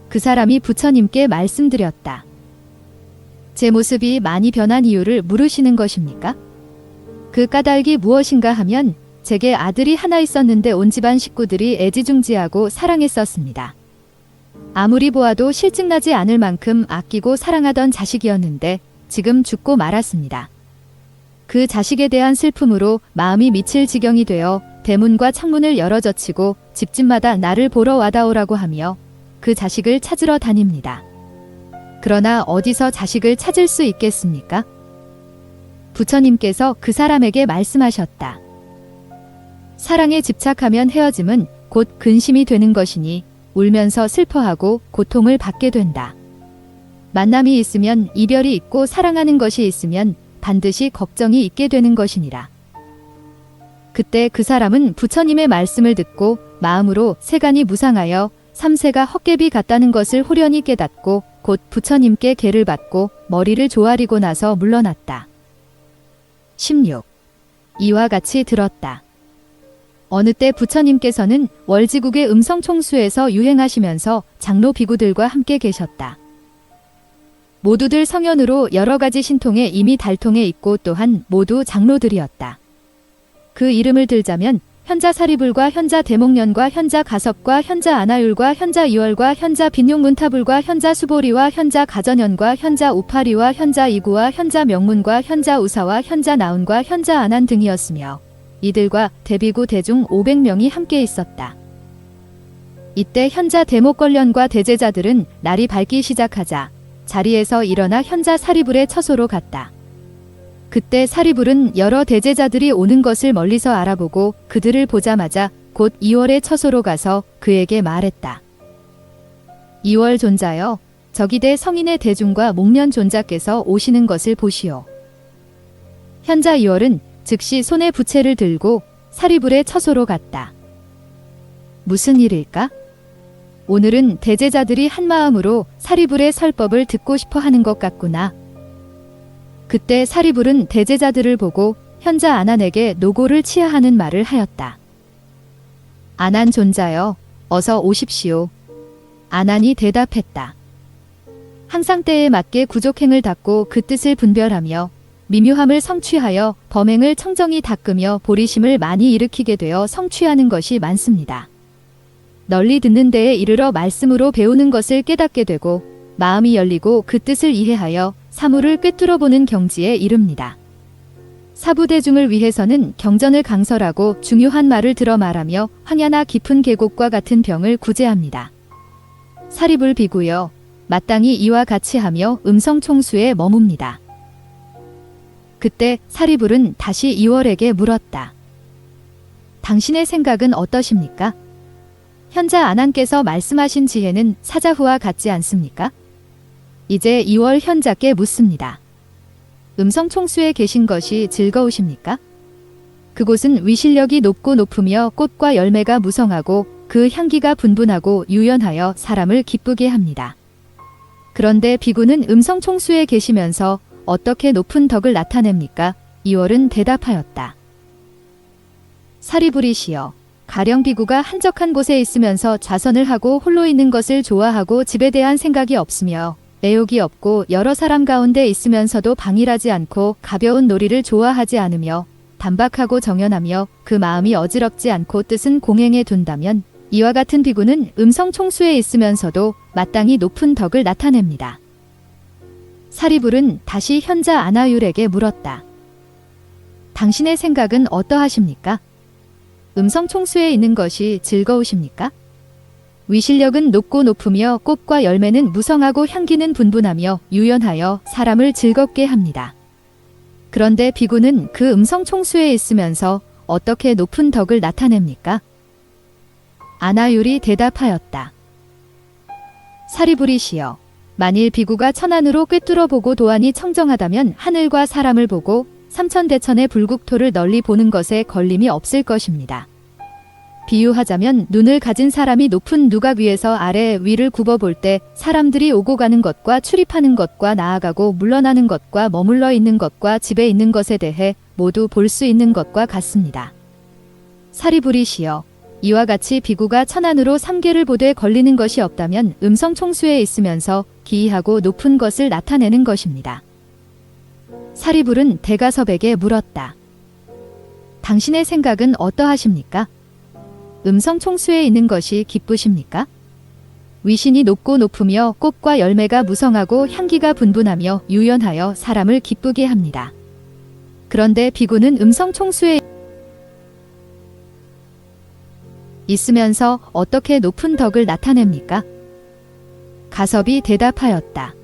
그 사람이 부처님께 말씀드렸다. 제 모습이 많이 변한 이유를 물으시는 것입니까? 그 까닭이 무엇인가 하면 제게 아들이 하나 있었는데 온 집안 식구들이 애지중지하고 사랑했었습니다. 아무리 보아도 실증나지 않을 만큼 아끼고 사랑하던 자식이었는데 지금 죽고 말았습니다. 그 자식에 대한 슬픔으로 마음이 미칠 지경이 되어 대문과 창문을 열어젖히고 집집마다 나를 보러 와다오라고 하며 그 자식을 찾으러 다닙니다. 그러나 어디서 자식을 찾을 수 있겠습니까? 부처님께서 그 사람에게 말씀하셨다. 사랑에 집착하면 헤어짐은 곧 근심이 되는 것이니 울면서 슬퍼하고 고통을 받게 된다. 만남이 있으면 이별이 있고 사랑하는 것이 있으면 반드시 걱정이 있게 되는 것이니라. 그때 그 사람은 부처님의 말씀을 듣고 마음으로 세간이 무상하여 삼세가 헛개비 같다는 것을 호련히 깨닫고 곧 부처님께 계를 받고 머리를 조아리고 나서 물러났다. 16. 이와 같이 들었다. 어느 때 부처님께서는 월지국의 음성총수에서 유행하시면서 장로 비구들과 함께 계셨다. 모두들 성현으로 여러 가지 신통에 이미 달통에 있고 또한 모두 장로들이었다. 그 이름을 들자면 현자 사리불과 현자 대목련과 현자 가섭과 현자 아나율과 현자 이월과 현자 빈용문타불과 현자 수보리와 현자 가전연과 현자 우파리와 현자 이구와 현자 명문과 현자 우사와 현자 나운과 현자 안한 등이었으며 이들과 대비구 대중 500명이 함께 있었다. 이때 현자 대목걸련과 대제자들은 날이 밝기 시작하자 자리에서 일어나 현자 사리불의 처소로 갔다. 그때 사리불은 여러 대제자들이 오는 것을 멀리서 알아보고 그들을 보자마자 곧 이월의 처소로 가서 그에게 말했다. 이월 존자여, 저기대 성인의 대중과 목련 존자께서 오시는 것을 보시오. 현자 이월은 즉시 손에 부채를 들고 사리불의 처소로 갔다. 무슨 일일까? 오늘은 대제자들이 한마음으로 사리불의 설법을 듣고 싶어 하는 것 같구나. 그때 사리불은 대제자들을 보고 현자 아난에게 노고를 치하하는 말을 하였다. 아난 존자여, 어서 오십시오. 아난이 대답했다. 항상 때에 맞게 구족행을 닦고 그 뜻을 분별하며 미묘함을 성취하여 범행을 청정히 닦으며 보리심을 많이 일으키게 되어 성취하는 것이 많습니다. 널리 듣는 데에 이르러 말씀으로 배우는 것을 깨닫게 되고 마음이 열리고 그 뜻을 이해하여 사물을 꿰뚫어 보는 경지에 이릅니다. 사부대중을 위해서는 경전을 강설하고 중요한 말을 들어 말하며 황야나 깊은 계곡과 같은 병을 구제합니다. 사리불 비구여, 마땅히 이와 같이 하며 음성총수에 머뭅니다. 그때 사리불은 다시 이월에게 물었다. 당신의 생각은 어떠십니까? 현자 아난께서 말씀하신 지혜는 사자후와 같지 않습니까? 이제 이월 현자께 묻습니다. 음성총수에 계신 것이 즐거우십니까? 그곳은 위실력이 높고 높으며 꽃과 열매가 무성하고 그 향기가 분분하고 유연하여 사람을 기쁘게 합니다. 그런데 비구는 음성총수에 계시면서 어떻게 높은 덕을 나타냅니까? 이월은 대답하였다. 사리불이시여, 가령 비구가 한적한 곳에 있으면서 좌선을 하고 홀로 있는 것을 좋아하고 집에 대한 생각이 없으며 애욕이 없고 여러 사람 가운데 있으면서도 방일하지 않고 가벼운 놀이를 좋아하지 않으며 단박하고 정연하며 그 마음이 어지럽지 않고 뜻은 공행에 둔다면 이와 같은 비구는 음성총수에 있으면서도 마땅히 높은 덕을 나타냅니다. 사리불은 다시 현자 아나율에게 물었다. 당신의 생각은 어떠하십니까? 음성총수에 있는 것이 즐거우십니까? 위실력은 높고 높으며 꽃과 열매는 무성하고 향기는 분분하며 유연하여 사람을 즐겁게 합니다. 그런데 비구는 그 음성총수에 있으면서 어떻게 높은 덕을 나타냅니까? 아나율이 대답하였다. 사리불이시여, 만일 비구가 천안으로 꿰뚫어 보고 도안이 청정하다면 하늘과 사람을 보고 삼천대천의 불국토를 널리 보는 것에 걸림이 없을 것입니다. 비유하자면 눈을 가진 사람이 높은 누각 위에서 아래 위를 굽어볼 때 사람들이 오고 가는 것과 출입하는 것과 나아가고 물러나는 것과 머물러 있는 것과 집에 있는 것에 대해 모두 볼 수 있는 것과 같습니다. 사리불이시여, 이와 같이 비구가 천안으로 삼계를 보되 걸리는 것이 없다면 음성총수에 있으면서 기이하고 높은 것을 나타내는 것입니다. 사리불은 대가섭에게 물었다. 당신의 생각은 어떠하십니까? 음성총수에 있는 것이 기쁘십니까? 위신이 높고 높으며 꽃과 열매가 무성하고 향기가 분분하며 유연하여 사람을 기쁘게 합니다. 그런데 비구는 음성총수에 있으면서 어떻게 높은 덕을 나타냅니까? 가섭이 대답하였다.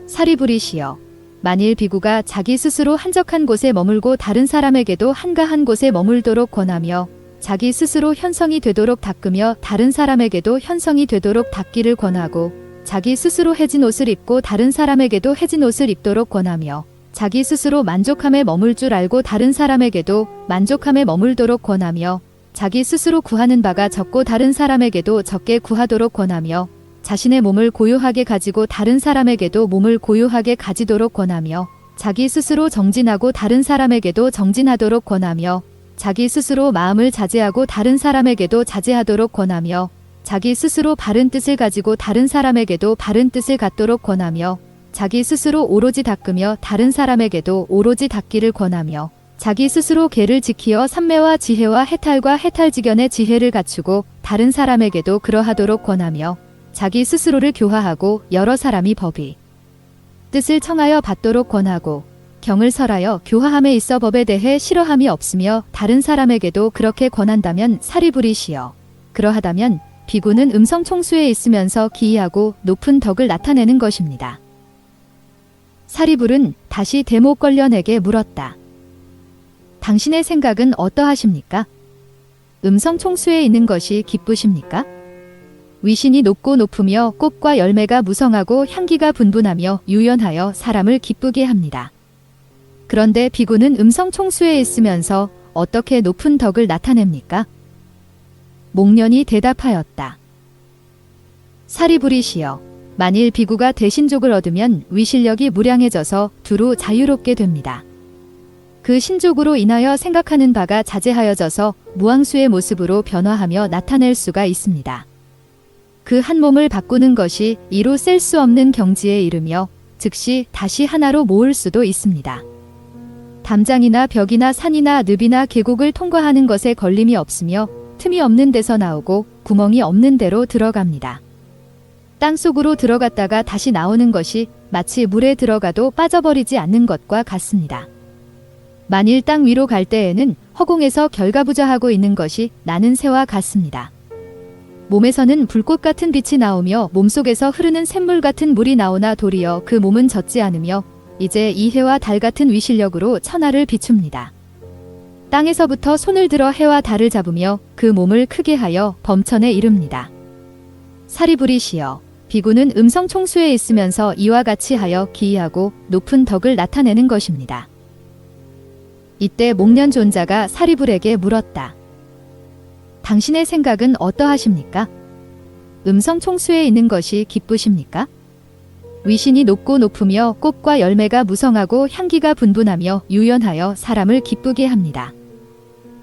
사리불이시여, 만일 비구가 자기 스스로 한적한 곳에 머물고 다른 사람에게도 한가한 곳에 머물도록 권하며 자기 스스로 현성이 되도록 닦으며 다른 사람에게도 현성이 되도록 닦기를 권하고 자기 스스로 해진 옷을 입고 다른 사람에게도 해진 옷을 입도록 권하며 자기 스스로 만족함에 머물 줄 알고 다른 사람에게도 만족함에 머물도록 권하며 자기 스스로 구하는 바가 적고 다른 사람에게도 적게 구하도록 권하며 자신의 몸을 고요하게 가지고 다른 사람에게도 몸을 고요하게 가지도록 권하며 자기 스스로 정진하고 다른 사람에게도 정진하도록 권하며 자기 스스로 마음을 자제하고 다른 사람에게도 자제하도록 권하며 자기 스스로 바른 뜻을 가지고 다른 사람에게도 바른 뜻을 갖도록 권하며 자기 스스로 오로지 닦으며 다른 사람에게도 오로지 닦기를 권하며 자기 스스로 계를 지키어 삼매와 지혜와 해탈과 해탈지견의 지혜를 갖추고 다른 사람에게도 그러하도록 권하며 자기 스스로를 교화하고 여러 사람이 법이 뜻을 청하여 받도록 권하고 경을 설하여 교화함에 있어 법에 대해 싫어함이 없으며 다른 사람에게도 그렇게 권한다면 사리부리시여. 그러하다면 비구는 음성 총수에 있으면서 기이하고 높은 덕을 나타내는 것입니다. 사리불은 다시 대목걸련에게 물었다. 당신의 생각은 어떠하십니까? 음성 총수에 있는 것이 기쁘십니까? 위신이 높고 높으며 꽃과 열매가 무성하고 향기가 분분하며 유연하여 사람을 기쁘게 합니다. 그런데 비구는 음성 총수에 있으면서 어떻게 높은 덕을 나타냅니까? 목련이 대답하였다. 사리부리시여. 만일 비구가 대신족을 얻으면 위실력이 무량해져서 두루 자유롭게 됩니다. 그 신족으로 인하여 생각하는 바가 자제하여져서 무앙수의 모습으로 변화하며 나타낼 수가 있습니다. 그 한 몸을 바꾸는 것이 이로 셀 수 없는 경지에 이르며 즉시 다시 하나로 모을 수도 있습니다. 담장이나 벽이나 산이나 늪이나 계곡을 통과하는 것에 걸림이 없으며 틈이 없는 데서 나오고 구멍이 없는 데로 들어갑니다. 땅 속으로 들어갔다가 다시 나오는 것이 마치 물에 들어가도 빠져버리지 않는 것과 같습니다. 만일 땅 위로 갈 때에는 허공에서 결과부자하고 있는 것이 나는 새와 같습니다. 몸에서는 불꽃 같은 빛이 나오며 몸속에서 흐르는 샘물 같은 물이 나오나 도리어 그 몸은 젖지 않으며 이제 이 해와 달 같은 위실력으로 천하를 비춥니다. 땅에서부터 손을 들어 해와 달을 잡으며 그 몸을 크게 하여 범천에 이릅니다. 사리부리시여. 비구는 음성 총수에 있으면서 이와 같이 하여 기이하고 높은 덕을 나타내는 것입니다. 이때 목련 존자가 사리불에게 물었다. 당신의 생각은 어떠하십니까? 음성 총수에 있는 것이 기쁘십니까? 위신이 높고 높으며 꽃과 열매가 무성하고 향기가 분분하며 유연하여 사람을 기쁘게 합니다.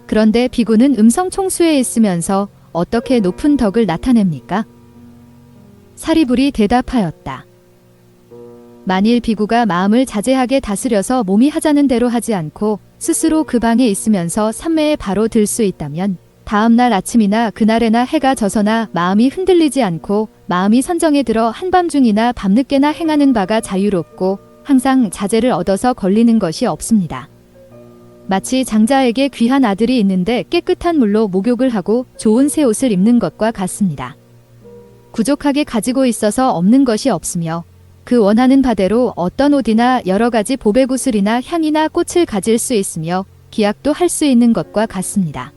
그런데 비구는 음성 총수에 있으면서 어떻게 높은 덕을 나타냅니까? 사리불이 대답하였다. 만일 비구가 마음을 자제하게 다스려서 몸이 하자는 대로 하지 않고 스스로 그 방에 있으면서 삼매에 바로 들 수 있다면 다음날 아침이나 그날에나 해가 져서나 마음이 흔들리지 않고 마음이 선정에 들어 한밤중이나 밤늦게나 행하는 바가 자유롭고 항상 자제를 얻어서 걸리는 것이 없습니다. 마치 장자에게 귀한 아들이 있는데 깨끗한 물로 목욕을 하고 좋은 새 옷을 입는 것과 같습니다. 부족하게 가지고 있어서 없는 것이 없으며 그 원하는 바대로 어떤 옷이나 여러 가지 보배 구슬이나 향이나 꽃을 가질 수 있으며 기약도 할 수 있는 것과 같습니다.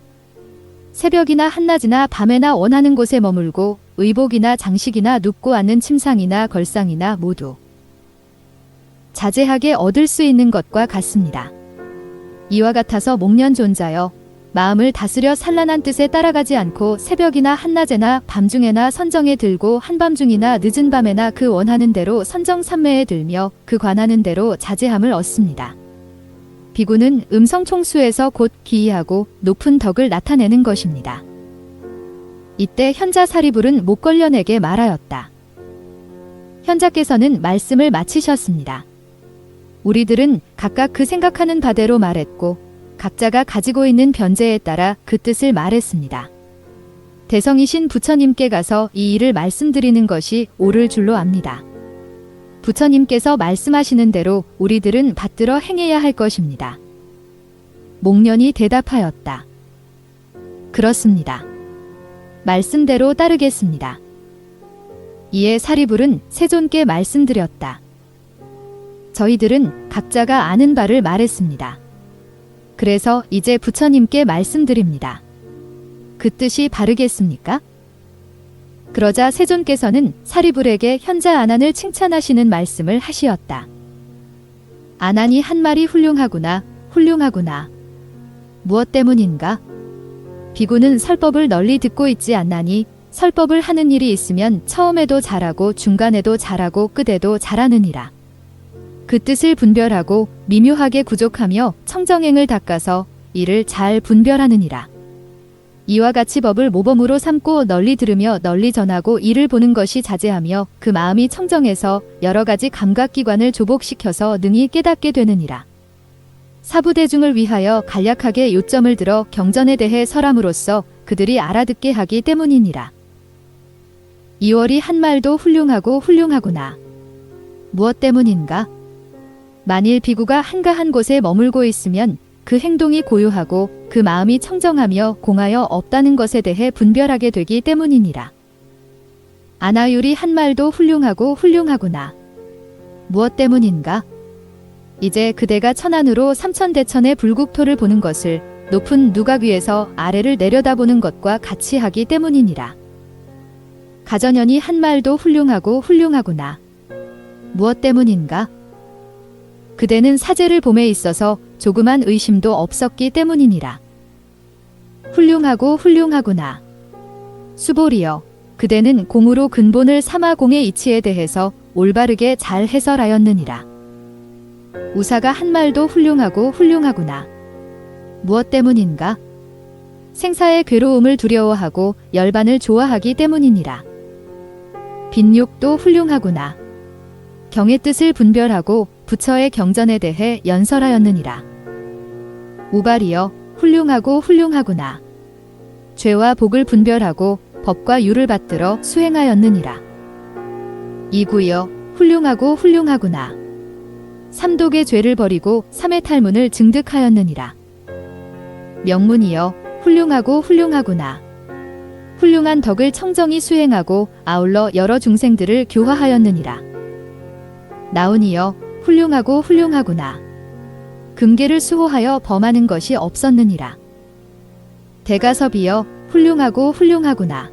새벽이나 한낮이나 밤에나 원하는 곳에 머물고 의복이나 장식이나 눕고 앉는 침상이나 걸상이나 모두 자제하게 얻을 수 있는 것과 같습니다. 이와 같아서 목련 존자여, 마음을 다스려 산란한 뜻에 따라가지 않고 새벽이나 한낮에나 밤중에나 선정에 들고 한밤중이나 늦은 밤에나 그 원하는 대로 선정 삼매에 들며 그 관하는 대로 자제함을 얻습니다. 비구는 음성 총수에서 곧 기이하고 높은 덕을 나타내는 것입니다. 이때 현자 사리불은 목걸련에게 말하였다. 현자께서는 말씀을 마치셨습니다. 우리들은 각각 그 생각하는 바대로 말했고 각자가 가지고 있는 변제에 따라 그 뜻을 말했습니다. 대성이신 부처님께 가서 이 일을 말씀드리는 것이 옳을 줄로 압니다. 부처님께서 말씀하시는 대로 우리들은 받들어 행해야 할 것입니다. 목련이 대답하였다. 그렇습니다. 말씀대로 따르겠습니다. 이에 사리불은 세존께 말씀드렸다. 저희들은 각자가 아는 바를 말했습니다. 그래서 이제 부처님께 말씀드립니다. 그 뜻이 바르겠습니까? 그러자 세존께서는 사리불에게 현자 아난을 칭찬하시는 말씀을 하시었다. 아난이 한 말이 훌륭하구나, 훌륭하구나. 무엇 때문인가? 비구는 설법을 널리 듣고 있지 않나니 설법을 하는 일이 있으면 처음에도 잘하고 중간에도 잘하고 끝에도 잘하느니라. 그 뜻을 분별하고 미묘하게 구족하며 청정행을 닦아서 이를 잘 분별하느니라. 이와 같이 법을 모범으로 삼고 널리 들으며 널리 전하고 이를 보는 것이 자제하며 그 마음이 청정해서 여러 가지 감각기관을 조복시켜서 능히 깨닫게 되느니라. 사부대중을 위하여 간략하게 요점을 들어 경전에 대해 설함으로써 그들이 알아듣게 하기 때문이니라. 2월이 한 말도 훌륭하고 훌륭하구나. 무엇 때문인가? 만일 비구가 한가한 곳에 머물고 있으면 그 행동이 고요하고 그 마음이 청정하며 공하여 없다는 것에 대해 분별하게 되기 때문이니라. 아나율이 한 말도 훌륭하고 훌륭하구나. 무엇 때문인가? 이제 그대가 천안으로 삼천대천의 불국토를 보는 것을 높은 누각 위에서 아래를 내려다보는 것과 같이 하기 때문이니라. 가전연이 한 말도 훌륭하고 훌륭하구나. 무엇 때문인가? 그대는 사제를 봄에 있어서 조그만 의심도 없었기 때문이니라. 훌륭하고 훌륭하구나. 수보리여, 그대는 공으로 근본을 삼아 공의 이치에 대해서 올바르게 잘 해설하였느니라. 우사가 한 말도 훌륭하고 훌륭하구나. 무엇 때문인가? 생사의 괴로움을 두려워하고 열반을 좋아하기 때문이니라. 빈욕도 훌륭하구나. 경의 뜻을 분별하고 부처의 경전에 대해 연설하였느니라. 우발이여, 훌륭하고 훌륭하구나. 죄와 복을 분별하고 법과 유를 받들어 수행하였느니라. 이구여, 훌륭하고 훌륭하구나. 삼독의 죄를 버리고 삼의 탈문을 증득하였느니라. 명문이여, 훌륭하고 훌륭하구나. 훌륭한 덕을 청정히 수행하고 아울러 여러 중생들을 교화하였느니라. 나운이여, 훌륭하고 훌륭하구나. 금계를 수호하여 범하는 것이 없었느니라. 대가섭이여, 훌륭하고 훌륭하구나.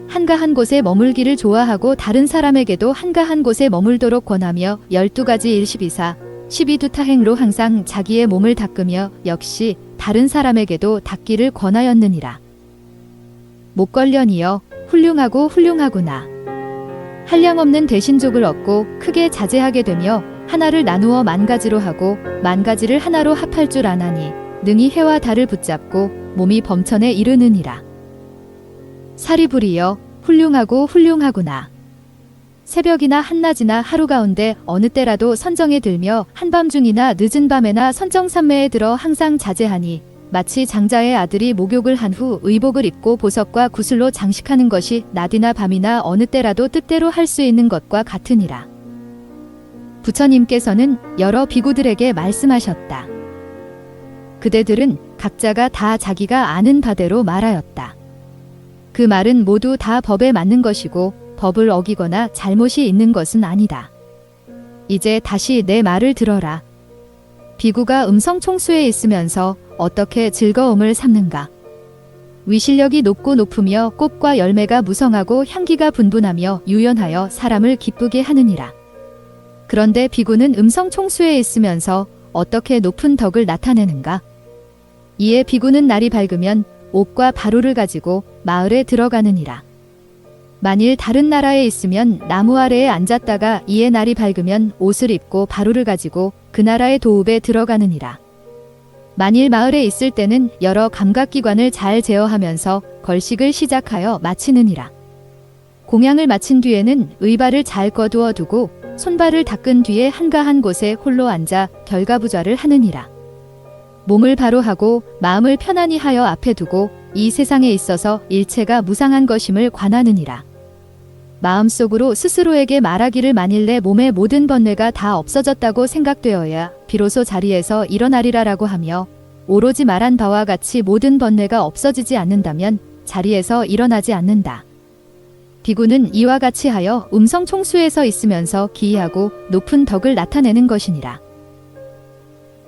한가한 곳에 머물기를 좋아하고 다른 사람에게도 한가한 곳에 머물도록 권하며 12가지 일십이사 12두타행로 항상 자기의 몸을 닦으며 역시 다른 사람에게도 닦기를 권하였느니라. 목걸련이여, 훌륭하고 훌륭하구나. 한량없는 대신족을 얻고 크게 자제하게 되며 하나를 나누어 만가지로 하고 만가지를 하나로 합할 줄 아나니 능히 해와 달을 붙잡고 몸이 범천에 이르느니라. 사리불이여, 훌륭하고 훌륭하구나. 새벽이나 한낮이나 하루 가운데 어느 때라도 선정에 들며 한밤중이나 늦은 밤에나 선정산매에 들어 항상 자제하니 마치 장자의 아들이 목욕을 한 후 의복을 입고 보석과 구슬로 장식하는 것이 낮이나 밤이나 어느 때라도 뜻대로 할 수 있는 것과 같으니라. 부처님께서는 여러 비구들에게 말씀하셨다. 그대들은 각자가 다 자기가 아는 바대로 말하였다. 그 말은 모두 다 법에 맞는 것이고 법을 어기거나 잘못이 있는 것은 아니다. 이제 다시 내 말을 들어라. 비구가 음성총수에 있으면서 어떻게 즐거움을 삼는가? 위실력이 높고 높으며 꽃과 열매가 무성하고 향기가 분분하며 유연하여 사람을 기쁘게 하느니라. 그런데 비구는 음성총수에 있으면서 어떻게 높은 덕을 나타내는가? 이에 비구는 날이 밝으면 옷과 바루를 가지고 마을에 들어가느니라. 만일 다른 나라에 있으면 나무 아래에 앉았다가 이에 날이 밝으면 옷을 입고 바루를 가지고 그 나라의 도읍에 들어가느니라. 만일 마을에 있을 때는 여러 감각기관을 잘 제어하면서 걸식을 시작하여 마치느니라. 공양을 마친 뒤에는 의발을 잘 꺼두어 두고 손발을 닦은 뒤에 한가한 곳에 홀로 앉아 결가부좌를 하느니라. 몸을 바로 하고 마음을 편안히 하여 앞에 두고 이 세상에 있어서 일체가 무상한 것임을 관하느니라. 마음속으로 스스로에게 말하기를 만일 내 몸의 모든 번뇌가 다 없어졌다고 생각되어야 비로소 자리에서 일어나리라라고 하며 오로지 말한 바와 같이 모든 번뇌가 없어지지 않는다면 자리에서 일어나지 않는다. 비구는 이와 같이 하여 음성총수에서 있으면서 기이하고 높은 덕을 나타내는 것이니라.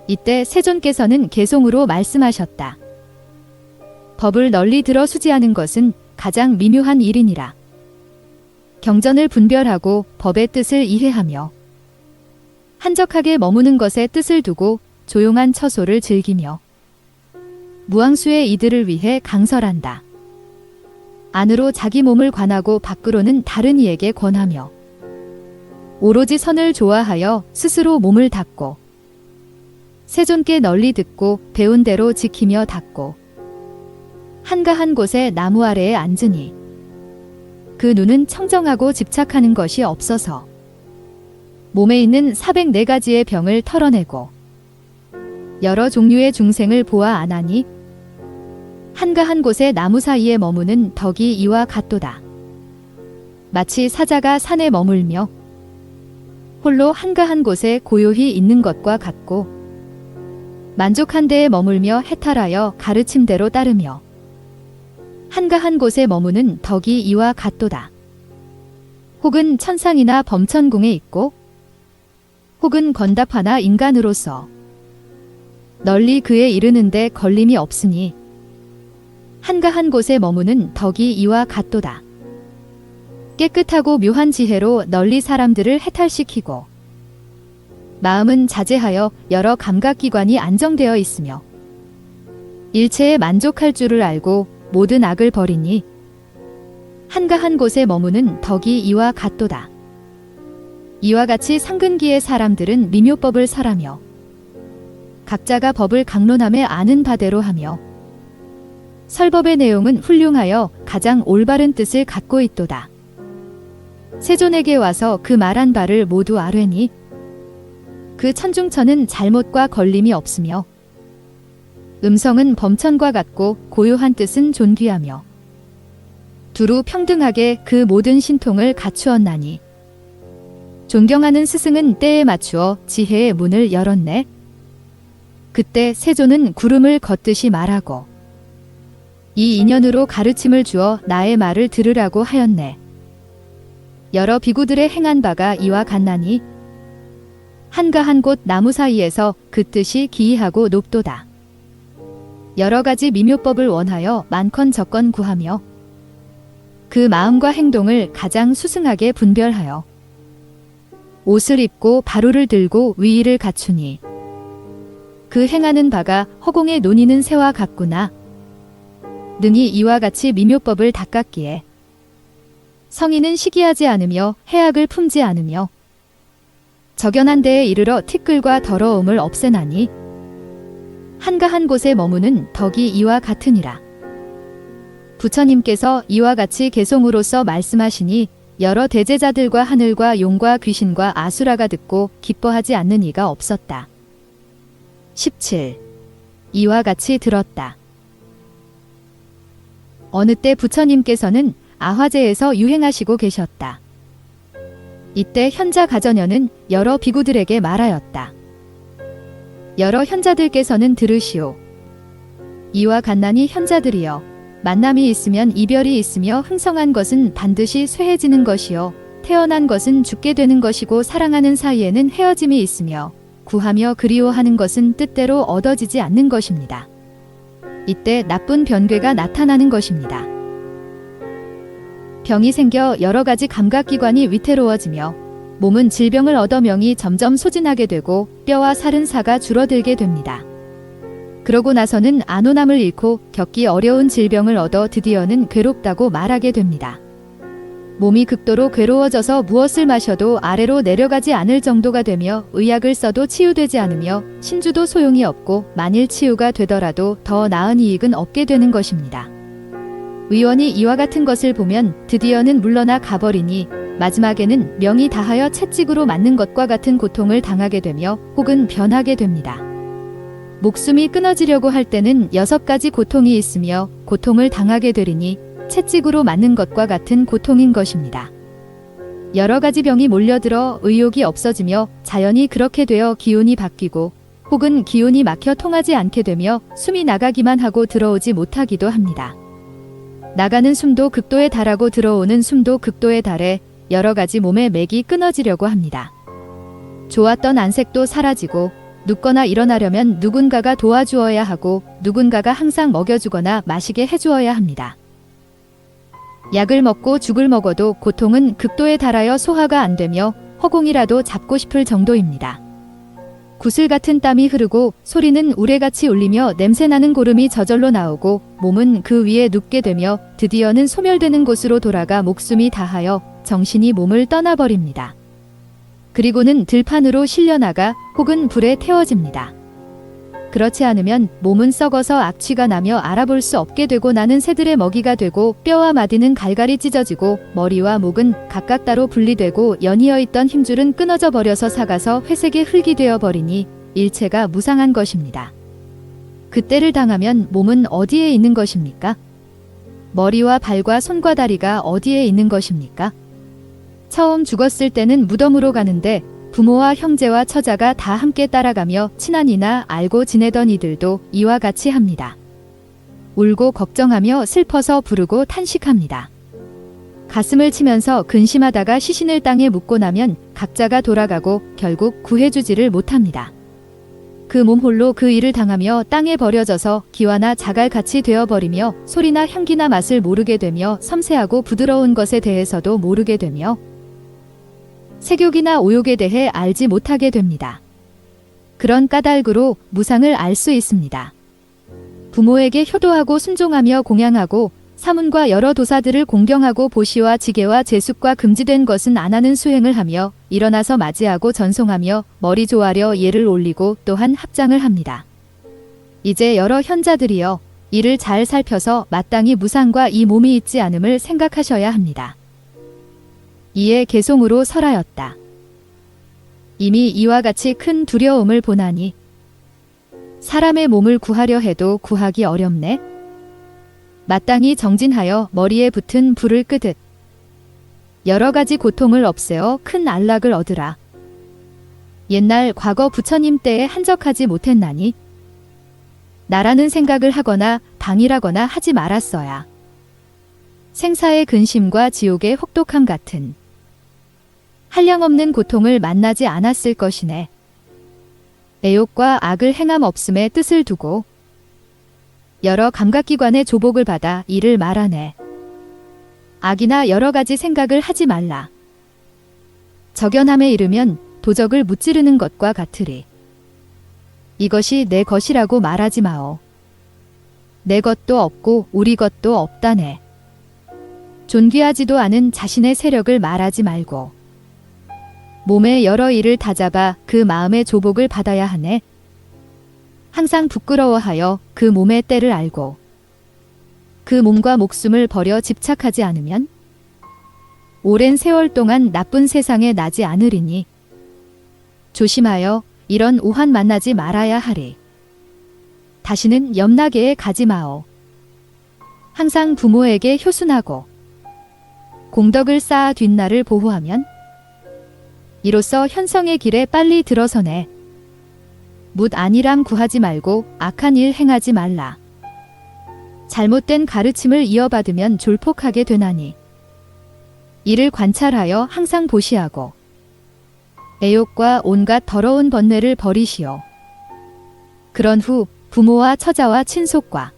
이때 세존께서는 개송으로 말씀하셨다. 법을 널리 들어 수지하는 것은 가장 미묘한 일이니라. 경전을 분별하고 법의 뜻을 이해하며 한적하게 머무는 것에 뜻을 두고 조용한 처소를 즐기며 무앙수의 이들을 위해 강설한다. 안으로 자기 몸을 관하고 밖으로는 다른 이에게 권하며 오로지 선을 좋아하여 스스로 몸을 닫고 세존께 널리 듣고 배운 대로 지키며 닫고 한가한 곳에 나무 아래에 앉으니 그 눈은 청정하고 집착하는 것이 없어서 몸에 있는 404가지의 병을 털어내고 여러 종류의 중생을 보아 안하니 한가한 곳에 나무 사이에 머무는 덕이 이와 같도다. 마치 사자가 산에 머물며 홀로 한가한 곳에 고요히 있는 것과 같고 만족한 데에 머물며 해탈하여 가르침대로 따르며 한가한 곳에 머무는 덕이 이와 같도다. 혹은 천상이나 범천궁에 있고 혹은 건답하나 인간으로서 널리 그에 이르는데 걸림이 없으니 한가한 곳에 머무는 덕이 이와 같도다. 깨끗하고 묘한 지혜로 널리 사람들을 해탈시키고 마음은 자제하여 여러 감각기관이 안정되어 있으며 일체에 만족할 줄을 알고 모든 악을 버리니 한가한 곳에 머무는 덕이 이와 같도다. 이와 같이 상근기의 사람들은 미묘법을 설하며 각자가 법을 강론함에 아는 바대로 하며 설법의 내용은 훌륭하여 가장 올바른 뜻을 갖고 있도다. 세존에게 와서 그 말한 바를 모두 아뢰니 그 천중천은 잘못과 걸림이 없으며 음성은 범천과 같고 고요한 뜻은 존귀하며 두루 평등하게 그 모든 신통을 갖추었나니 존경하는 스승은 때에 맞추어 지혜의 문을 열었네. 그때 세존은 구름을 걷듯이 말하고 이 인연으로 가르침을 주어 나의 말을 들으라고 하였네. 여러 비구들의 행한 바가 이와 같나니 한가한 곳 나무 사이에서 그 뜻이 기이하고 높도다. 여러 가지 미묘법을 원하여 많건 적건 구하며 그 마음과 행동을 가장 수승하게 분별하여 옷을 입고 바루를 들고 위의를 갖추니 그 행하는 바가 허공에 논이는 새와 같구나. 능히 이와 같이 미묘법을 닦았기에 성인은 시기하지 않으며 해악을 품지 않으며 적연한 데에 이르러 티끌과 더러움을 없애나니 한가한 곳에 머무는 덕이 이와 같으니라. 부처님께서 이와 같이 개송으로서 말씀하시니 여러 대제자들과 하늘과 용과 귀신과 아수라가 듣고 기뻐하지 않는 이가 없었다. 17. 이와 같이 들었다. 어느 때 부처님께서는 아화제에서 유행하시고 계셨다. 이때 현자 가전녀는 여러 비구들에게 말하였다. 여러 현자들께서는 들으시오. 이와 같나니 현자들이여, 만남이 있으면 이별이 있으며 흥성한 것은 반드시 쇠해지는 것이요 태어난 것은 죽게 되는 것이고 사랑하는 사이에는 헤어짐이 있으며 구하며 그리워하는 것은 뜻대로 얻어지지 않는 것입니다. 이때 나쁜 변괴가 나타나는 것입니다. 병이 생겨 여러 가지 감각기관이 위태로워지며 몸은 질병을 얻어 명이 점점 소진하게 되고 뼈와 살은 사가 줄어들게 됩니다. 그러고 나서는 안온함을 잃고 겪기 어려운 질병을 얻어 드디어는 괴롭다고 말하게 됩니다. 몸이 극도로 괴로워져서 무엇을 마셔도 아래로 내려가지 않을 정도가 되며 의약을 써도 치유되지 않으며 신주도 소용이 없고 만일 치유가 되더라도 더 나은 이익은 없게 되는 것입니다. 의원이 이와 같은 것을 보면 드디어는 물러나 가버리니 마지막에는 명이 다하여 채찍으로 맞는 것과 같은 고통을 당하게 되며 혹은 변하게 됩니다. 목숨이 끊어지려고 할 때는 6가지 고통이 있으며 고통을 당하게 되리니 채찍으로 맞는 것과 같은 고통인 것입니다. 여러 가지 병이 몰려들어 의욕이 없어지며 자연이 그렇게 되어 기운이 바뀌고 혹은 기운이 막혀 통하지 않게 되며 숨이 나가기만 하고 들어오지 못하기도 합니다. 나가는 숨도 극도에 달하고 들어오는 숨도 극도에 달해 여러 가지 몸의 맥이 끊어지려고 합니다. 좋았던 안색도 사라지고 눕거나 일어나려면 누군가가 도와주어야 하고 누군가가 항상 먹여주거나 마시게 해주어야 합니다. 약을 먹고 죽을 먹어도 고통은 극도에 달하여 소화가 안 되며 허공이라도 잡고 싶을 정도입니다. 구슬 같은 땀이 흐르고 소리는 우레같이 울리며 냄새나는 고름이 저절로 나오고 몸은 그 위에 눕게 되며 드디어는 소멸되는 곳으로 돌아가 목숨이 다하여 정신이 몸을 떠나버립니다. 그리고는 들판으로 실려나가 혹은 불에 태워집니다. 그렇지 않으면 몸은 썩어서 악취가 나며 알아볼 수 없게 되고 나는 새들의 먹이가 되고 뼈와 마디는 갈갈이 찢어지고 머리와 목은 각각 따로 분리되고 연이어 있던 힘줄은 끊어져 버려서 삭아서 회색의 흙이 되어 버리니 일체가 무상한 것입니다. 그때를 당하면 몸은 어디에 있는 것입니까? 머리와 발과 손과 다리가 어디에 있는 것입니까? 처음 죽었을 때는 무덤으로 가는데 부모와 형제와 처자가 다 함께 따라가며 친한이나 알고 지내던 이들도 이와 같이 합니다. 울고 걱정하며 슬퍼서 부르고 탄식합니다. 가슴을 치면서 근심하다가 시신을 땅에 묻고 나면 각자가 돌아가고 결국 구해주지를 못합니다. 그 몸 홀로 그 일을 당하며 땅에 버려져서 기와나 자갈같이 되어버리며 소리나 향기나 맛을 모르게 되며 섬세하고 부드러운 것에 대해서도 모르게 되며 색욕이나 오욕에 대해 알지 못하게 됩니다. 그런 까닭으로 무상을 알 수 있습니다. 부모에게 효도하고 순종하며 공양하고 사문과 여러 도사들을 공경하고 보시와 지게와 제숙과 금지된 것은 안 하는 수행을 하며 일어나서 맞이하고 전송하며 머리 조아려 예를 올리고 또한 합장을 합니다. 이제 여러 현자들이여 이를 잘 살펴서 마땅히 무상과 이 몸이 있지 않음을 생각하셔야 합니다. 이에 개송으로 설하였다. 이미 이와 같이 큰 두려움을 보나니 사람의 몸을 구하려 해도 구하기 어렵네. 마땅히 정진하여 머리에 붙은 불을 끄듯 여러 가지 고통을 없애어 큰 안락을 얻으라. 옛날 과거 부처님 때에 한적하지 못했나니 나라는 생각을 하거나 방일하거나 하지 말았어야. 생사의 근심과 지옥의 혹독함 같은 한량없는 고통을 만나지 않았을 것이네. 애욕과 악을 행함 없음의 뜻을 두고 여러 감각기관의 조복을 받아 이를 말하네. 악이나 여러 가지 생각을 하지 말라. 적연함에 이르면 도적을 무찌르는 것과 같으리. 이것이 내 것이라고 말하지 마오. 내 것도 없고 우리 것도 없다네. 존귀하지도 않은 자신의 세력을 말하지 말고 몸의 여러 일을 다잡아 그 마음의 조복을 받아야 하네. 항상 부끄러워하여 그 몸의 때를 알고 그 몸과 목숨을 버려 집착하지 않으면 오랜 세월 동안 나쁜 세상에 나지 않으리니 조심하여 이런 오한 만나지 말아야 하리. 다시는 염라계에 가지 마오. 항상 부모에게 효순하고 공덕을 쌓아 뒷날을 보호하면 이로써 현성의 길에 빨리 들어서네. 묻 안일함 구하지 말고 악한 일 행하지 말라. 잘못된 가르침을 이어받으면 졸폭하게 되나니 이를 관찰하여 항상 보시하고 애욕과 온갖 더러운 번뇌를 버리시오. 그런 후 부모와 처자와 친속과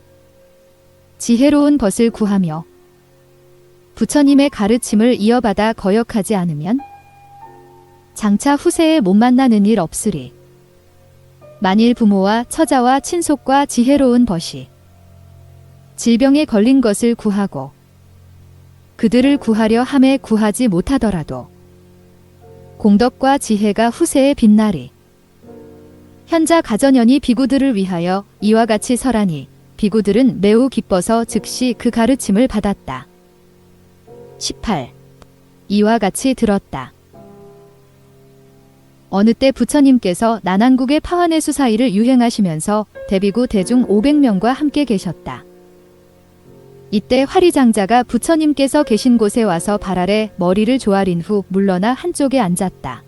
지혜로운 벗을 구하며 부처님의 가르침을 이어받아 거역하지 않으면 장차 후세에 못 만나는 일 없으리. 만일 부모와 처자와 친속과 지혜로운 벗이 질병에 걸린 것을 구하고 그들을 구하려 함에 구하지 못하더라도 공덕과 지혜가 후세에 빛나리. 현자 가전연이 비구들을 위하여 이와 같이 설하니 비구들은 매우 기뻐서 즉시 그 가르침을 받았다. 18. 이와 같이 들었다. 어느 때 부처님께서 난한국의 파화내수 사이를 유행하시면서 대비구 대중 500명과 함께 계셨다. 이때 화리장자가 부처님께서 계신 곳에 와서 발 아래 머리를 조아린 후 물러나 한쪽에 앉았다.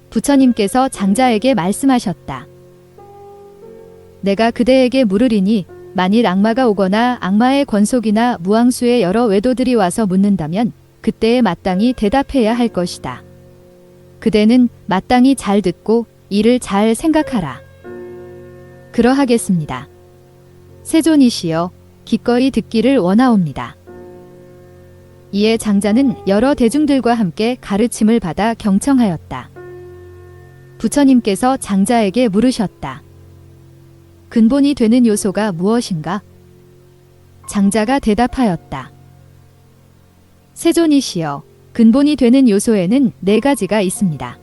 부처님께서 장자에게 말씀하셨다. 내가 그대에게 물으리니 만일 악마가 오거나 악마의 권속이나 무앙수의 여러 외도들이 와서 묻는다면 그때에 마땅히 대답해야 할 것이다. 그대는 마땅히 잘 듣고 이를 잘 생각하라. 그러하겠습니다. 세존이시여 기꺼이 듣기를 원하옵니다. 이에 장자는 여러 대중들과 함께 가르침을 받아 경청하였다. 부처님께서 장자에게 물으셨다. 근본이 되는 요소가 무엇인가? 장자가 대답하였다. 세존이시여, 근본이 되는 요소에는 4가지가 있습니다.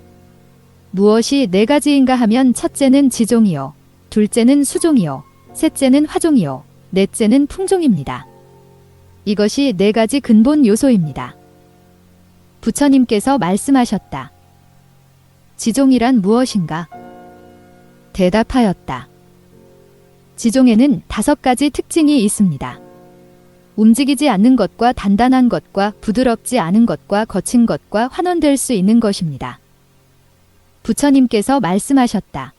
무엇이 4가지인가 하면 첫째는 지종이요, 둘째는 수종이요, 셋째는 화종이요, 넷째는 풍종입니다. 이것이 4가지 근본 요소입니다. 부처님께서 말씀하셨다. 지종이란 무엇인가? 대답하였다. 지종에는 5가지 특징이 있습니다. 움직이지 않는 것과 단단한 것과 부드럽지 않은 것과 거친 것과 환원될 수 있는 것입니다. 부처님께서 말씀하셨다.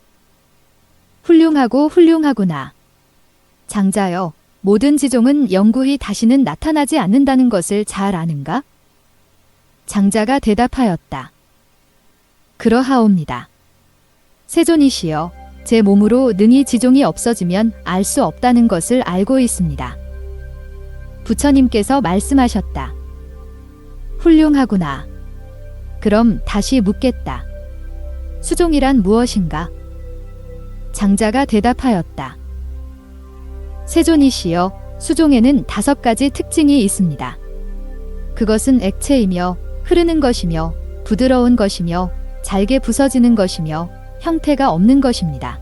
훌륭하고 훌륭하구나. 장자여, 모든 지종은 영구히 다시는 나타나지 않는다는 것을 잘 아는가? 장자가 대답하였다. 그러하옵니다. 세존이시여, 제 몸으로 능히 지종이 없어지면 알 수 없다는 것을 알고 있습니다. 부처님께서 말씀하셨다. 훌륭하구나. 그럼 다시 묻겠다. 수종이란 무엇인가? 장자가 대답하였다. 세존이시여, 수종에는 5가지 특징이 있습니다. 그것은 액체이며 흐르는 것이며 부드러운 것이며 잘게 부서지는 것이며 형태가 없는 것입니다.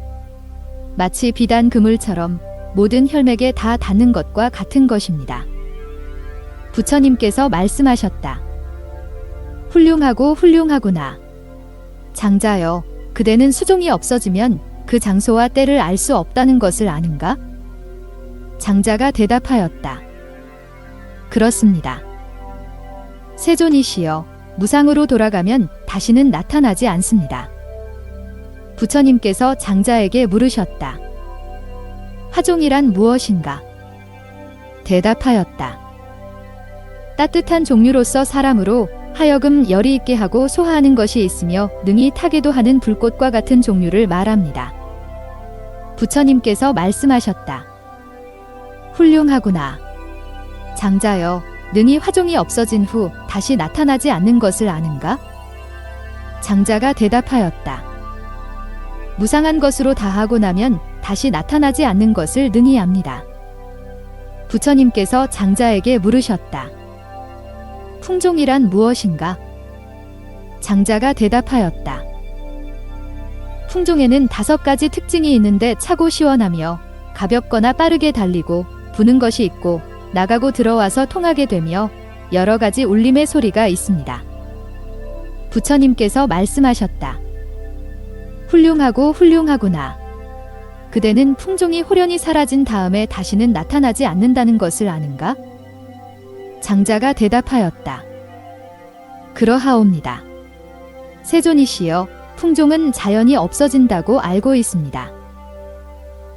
마치 비단 그물처럼 모든 혈맥에 다 닿는 것과 같은 것입니다. 부처님께서 말씀하셨다. 훌륭하고 훌륭하구나. 장자여, 그대는 수종이 없어지면 그 장소와 때를 알 수 없다는 것을 아는가? 장자가 대답하였다. 그렇습니다. 세존이시여, 무상으로 돌아가면 다시는 나타나지 않습니다. 부처님께서 장자에게 물으셨다. 화종이란 무엇인가? 대답하였다. 따뜻한 종류로서 사람으로 하여금 열이 있게 하고 소화하는 것이 있으며 능히 타게도 하는 불꽃과 같은 종류를 말합니다. 부처님께서 말씀하셨다. 훌륭하구나. 장자여, 능히 화종이 없어진 후 다시 나타나지 않는 것을 아는가? 장자가 대답하였다. 무상한 것으로 다하고 나면 다시 나타나지 않는 것을 능히 압니다. 부처님께서 장자에게 물으셨다. 풍종이란 무엇인가? 장자가 대답하였다. 풍종에는 5가지 특징이 있는데 차고 시원하며 가볍거나 빠르게 달리고 부는 것이 있고 나가고 들어와서 통하게 되며 여러 가지 울림의 소리가 있습니다. 부처님께서 말씀하셨다. 훌륭하고 훌륭하구나. 그대는 풍종이 호련히 사라진 다음에 다시는 나타나지 않는다는 것을 아는가? 장자가 대답하였다. 그러하옵니다. 세존이시여, 풍종은 자연히 없어진다고 알고 있습니다.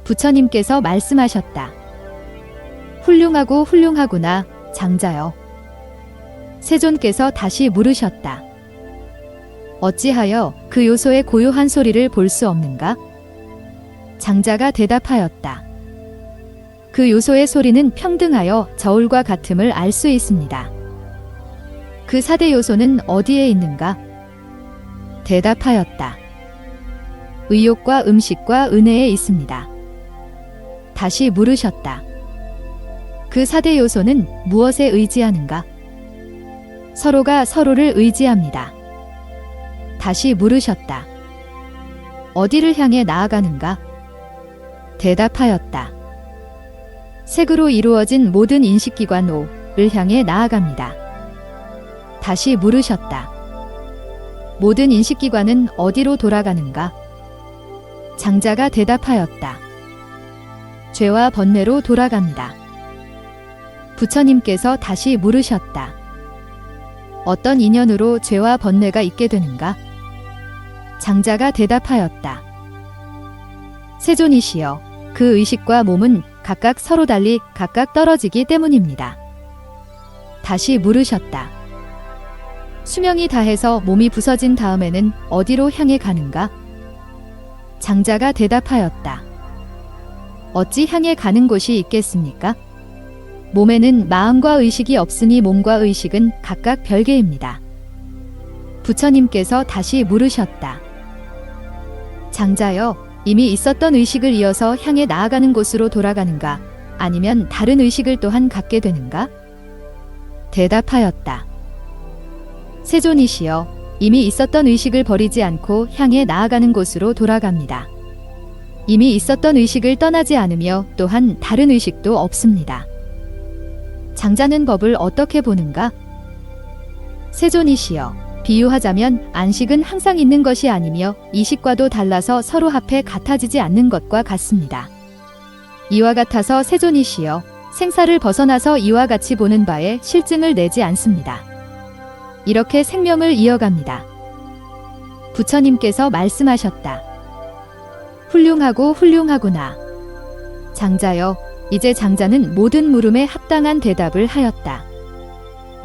부처님께서 말씀하셨다. 훌륭하고 훌륭하구나, 장자여. 세존께서 다시 물으셨다. 어찌하여 그 요소의 고요한 소리를 볼 수 없는가? 장자가 대답하였다. 그 요소의 소리는 평등하여 저울과 같음을 알 수 있습니다. 그 4대 요소는 어디에 있는가? 대답하였다. 의욕과 음식과 은혜에 있습니다. 다시 물으셨다. 그 4대 요소는 무엇에 의지하는가? 서로가 서로를 의지합니다. 다시 물으셨다. 어디를 향해 나아가는가? 대답하였다. 색으로 이루어진 모든 인식기관 5를 향해 나아갑니다. 다시 물으셨다. 모든 인식기관은 어디로 돌아가는가? 장자가 대답하였다. 죄와 번뇌로 돌아갑니다. 부처님께서 다시 물으셨다. 어떤 인연으로 죄와 번뇌가 있게 되는가? 장자가 대답하였다. 세존이시여, 그 의식과 몸은 각각 서로 달리 각각 떨어지기 때문입니다. 다시 물으셨다. 수명이 다해서 몸이 부서진 다음에는 어디로 향해 가는가? 장자가 대답하였다. 어찌 향해 가는 곳이 있겠습니까? 몸에는 마음과 의식이 없으니 몸과 의식은 각각 별개입니다. 부처님께서 다시 물으셨다. 장자여, 이미 있었던 의식을 이어서 향해 나아가는 곳으로 돌아가는가? 아니면 다른 의식을 또한 갖게 되는가? 대답하였다. 세존이시여, 이미 있었던 의식을 버리지 않고 향해 나아가는 곳으로 돌아갑니다. 이미 있었던 의식을 떠나지 않으며 또한 다른 의식도 없습니다. 장자는 법을 어떻게 보는가? 세존이시여, 비유하자면 안식은 항상 있는 것이 아니며 이식과도 달라서 서로 합해 같아지지 않는 것과 같습니다. 이와 같아서 세존이시여, 생사를 벗어나서 이와 같이 보는 바에 실증을 내지 않습니다. 이렇게 생명을 이어갑니다. 부처님께서 말씀하셨다. 훌륭하고 훌륭하구나. 장자여, 이제 장자는 모든 물음에 합당한 대답을 하였다.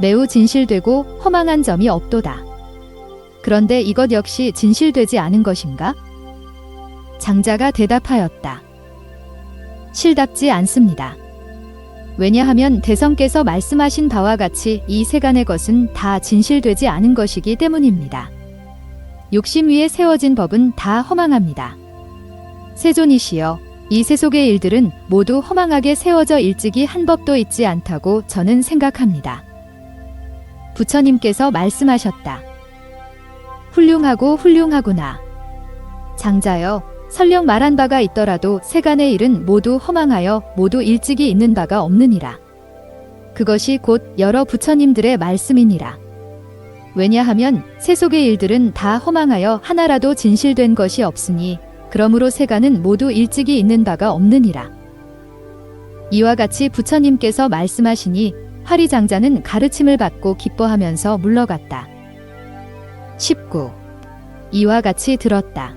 매우 진실되고 허망한 점이 없도다. 그런데 이것 역시 진실되지 않은 것인가? 장자가 대답하였다. 실답지 않습니다. 왜냐하면 대성께서 말씀하신 바와 같이 이 세간의 것은 다 진실되지 않은 것이기 때문입니다. 욕심 위에 세워진 법은 다 허망합니다. 세존이시여, 이 세속의 일들은 모두 허망하게 세워져 일찍이 한 법도 있지 않다고 저는 생각합니다. 부처님께서 말씀하셨다. 훌륭하고 훌륭하구나. 장자여, 설령 말한 바가 있더라도 세간의 일은 모두 허망하여 모두 일찍이 있는 바가 없느니라. 그것이 곧 여러 부처님들의 말씀이니라. 왜냐하면 세속의 일들은 다 허망하여 하나라도 진실된 것이 없으니 그러므로 세간은 모두 일찍이 있는 바가 없느니라. 이와 같이 부처님께서 말씀하시니 화리장자는 가르침을 받고 기뻐하면서 물러갔다. 19. 이와 같이 들었다.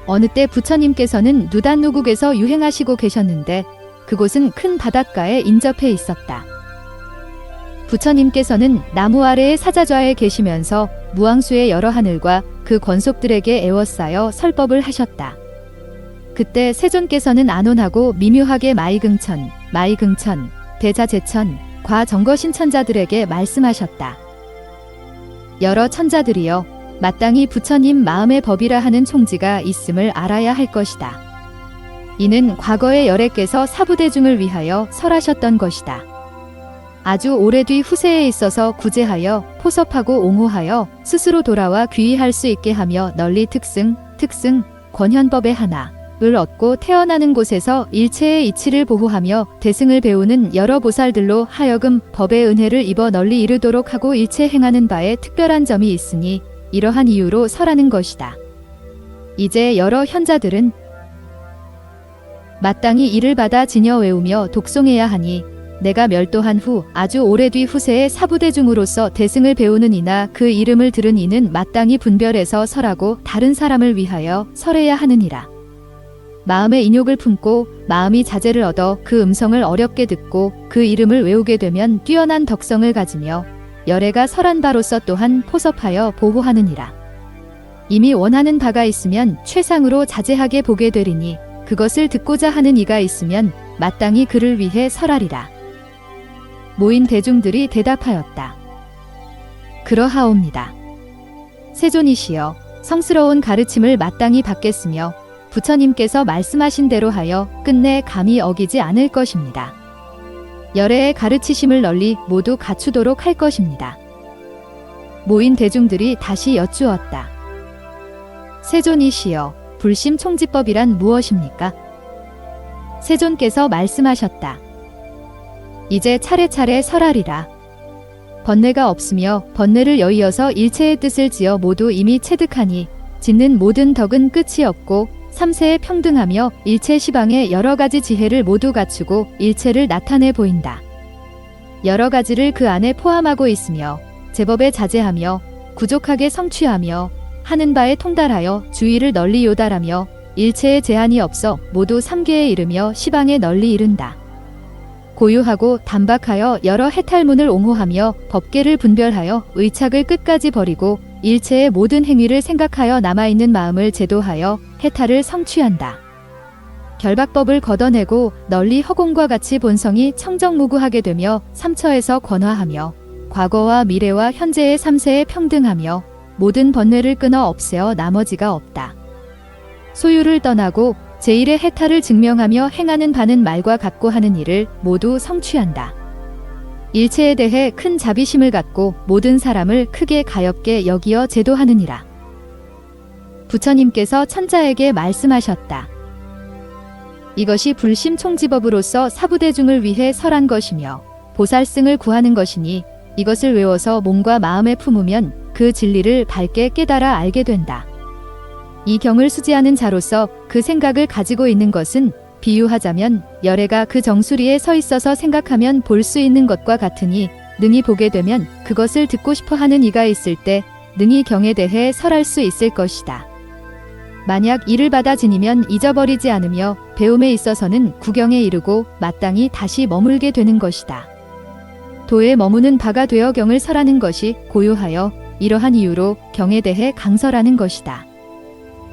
어느 때 부처님께서는 누단누국에서 유행하시고 계셨는데 그곳은 큰 바닷가에 인접해 있었다. 부처님께서는 나무 아래의 사자좌에 계시면서 무왕수의 여러 하늘과 그 권속들에게 애워싸여 설법을 하셨다. 그때 세존께서는 안온하고 미묘하게 마이긍천, 대자제천, 과정거신천자들에게 말씀하셨다. 여러 천자들이여, 마땅히 부처님 마음의 법이라 하는 총지가 있음을 알아야 할 것이다. 이는 과거의 열애께서 사부대중을 위하여 설하셨던 것이다. 아주 오래뒤 후세에 있어서 구제하여 포섭하고 옹호하여 스스로 돌아와 귀의할 수 있게 하며 널리 특승, 권현법의 하나를 얻고 태어나는 곳에서 일체의 이치를 보호하며 대승을 배우는 여러 보살들로 하여금 법의 은혜를 입어 널리 이르도록 하고 일체 행하는 바에 특별한 점이 있으니 이러한 이유로 설하는 것이다. 이제 여러 현자들은 마땅히 이를 받아 지녀 외우며 독송해야 하니 내가 멸도한 후 아주 오래뒤 후세의 사부대중으로서 대승을 배우는 이나 그 이름을 들은 이는 마땅히 분별해서 설하고 다른 사람을 위하여 설해야 하느니라. 마음의 인욕을 품고 마음이 자제를 얻어 그 음성을 어렵게 듣고 그 이름을 외우게 되면 뛰어난 덕성을 가지며 열애가 설한 바로서 또한 포섭하여 보호하느니라. 이미 원하는 바가 있으면 최상으로 자제하게 보게 되리니 그것을 듣고자 하는 이가 있으면 마땅히 그를 위해 설하리라. 모인 대중들이 대답하였다. 그러하옵니다. 세존이시여, 성스러운 가르침을 마땅히 받겠으며 부처님께서 말씀하신 대로 하여 끝내 감히 어기지 않을 것입니다. 열애의 가르치심을 널리 모두 갖추도록 할 것입니다. 모인 대중들이 다시 여쭈었다. 세존이시여, 불심총지법이란 무엇입니까? 세존께서 말씀하셨다. 이제 차례차례 설하리라. 번뇌가 없으며 번뇌를 여이어서 일체의 뜻을 지어 모두 이미 체득하니 짓는 모든 덕은 끝이 없고 삼세에 평등하며 일체 시방의 여러 가지 지혜를 모두 갖추고 일체를 나타내 보인다. 여러 가지를 그 안에 포함하고 있으며 제법에 자제하며 구족하게 성취하며 하는 바에 통달하여 주의를 널리 요달하며 일체의 제한이 없어 모두 삼계에 이르며 시방에 널리 이른다. 고유하고 단박하여 여러 해탈문을 옹호하며 법계를 분별하여 의착을 끝까지 버리고 일체의 모든 행위를 생각하여 남아있는 마음을 제도하여 해탈을 성취한다. 결박법을 걷어내고 널리 허공과 같이 본성이 청정무구하게 되며 삼처에서 권화하며 과거와 미래와 현재의 삼세에 평등하며 모든 번뇌를 끊어 없애어 나머지가 없다. 소유를 떠나고 제1의 해탈을 증명하며 행하는 바는 말과 같고 하는 일을 모두 성취한다. 일체에 대해 큰 자비심을 갖고 모든 사람을 크게 가엾게 여기어 제도하느니라. 부처님께서 천자에게 말씀하셨다. 이것이 불심총지법으로서 사부대중을 위해 설한 것이며 보살승을 구하는 것이니 이것을 외워서 몸과 마음에 품으면 그 진리를 밝게 깨달아 알게 된다. 이 경을 수지하는 자로서 그 생각을 가지고 있는 것은 비유하자면 열애가 그 정수리에 서 있어서 생각하면 볼 수 있는 것과 같으니 능히 보게 되면 그것을 듣고 싶어 하는 이가 있을 때 능히 경에 대해 설할 수 있을 것이다. 만약 이를 받아 지니면 잊어버리지 않으며 배움에 있어서는 구경에 이르고 마땅히 다시 머물게 되는 것이다. 도에 머무는 바가 되어 경을 설하는 것이 고요하여 이러한 이유로 경에 대해 강설하는 것이다.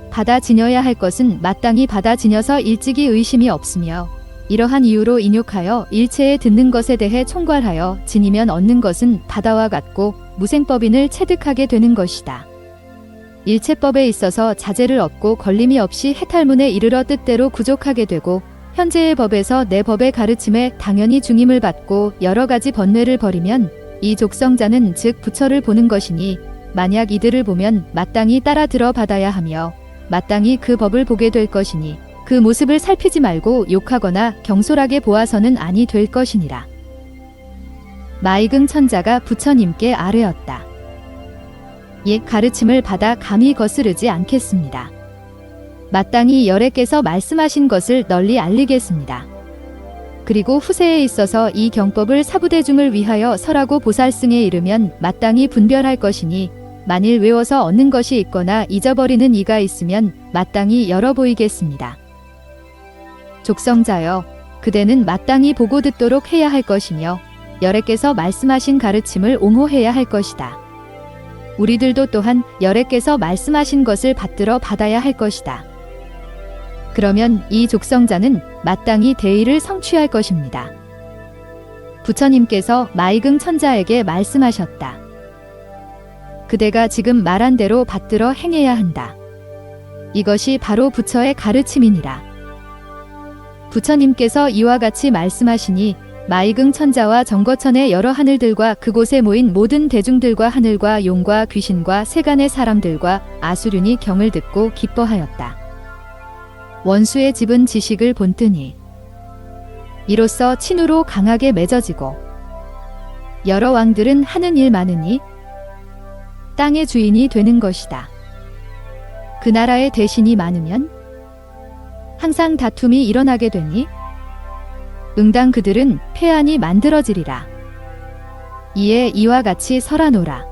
받아 지녀야 할 것은 마땅히 받아 지녀서 일찍이 의심이 없으며 이러한 이유로 인욕하여 일체에 듣는 것에 대해 총괄하여 지니면 얻는 것은 바다와 같고 무생법인을 체득하게 되는 것이다. 일체법에 있어서 자제를 얻고 걸림이 없이 해탈문에 이르러 뜻대로 구족하게 되고 현재의 법에서 내 법의 가르침에 당연히 중임을 받고 여러 가지 번뇌를 버리면 이 족성자는 즉 부처를 보는 것이니 만약 이들을 보면 마땅히 따라 들어받아야 하며 마땅히 그 법을 보게 될 것이니 그 모습을 살피지 말고 욕하거나 경솔하게 보아서는 아니 될 것이니라. 마이긍 천자가 부처님께 아뢰었다. 옛 가르침을 받아 감히 거스르지 않겠습니다. 마땅히 열애께서 말씀하신 것을 널리 알리겠습니다. 그리고 후세에 있어서 이 경법을 사부대중을 위하여 설하고 보살승에 이르면 마땅히 분별할 것이니 만일 외워서 얻는 것이 있거나 잊어버리는 이가 있으면 마땅히 열어 보이겠습니다. 족성자여, 그대는 마땅히 보고 듣도록 해야 할 것이며 열애께서 말씀하신 가르침을 옹호해야 할 것이다. 우리들도 또한 열애께서 말씀하신 것을 받들어 받아야 할 것이다. 그러면 이 족성자는 마땅히 대의를 성취할 것입니다. 부처님께서 마이긍 천자에게 말씀하셨다. 그대가 지금 말한 대로 받들어 행해야 한다. 이것이 바로 부처의 가르침이니라. 부처님께서 이와 같이 말씀하시니 마이긍 천자와 정거천의 여러 하늘들과 그곳에 모인 모든 대중들과 하늘과 용과 귀신과 세간의 사람들과 아수륜이 경을 듣고 기뻐하였다. 원수의 집은 지식을 본뜨니 이로써 친우로 강하게 맺어지고 여러 왕들은 하는 일 많으니 땅의 주인이 되는 것이다. 그 나라의 대신이 많으면 항상 다툼이 일어나게 되니 응당 그들은 패안이 만들어지리라. 이에 이와 같이 설하노라.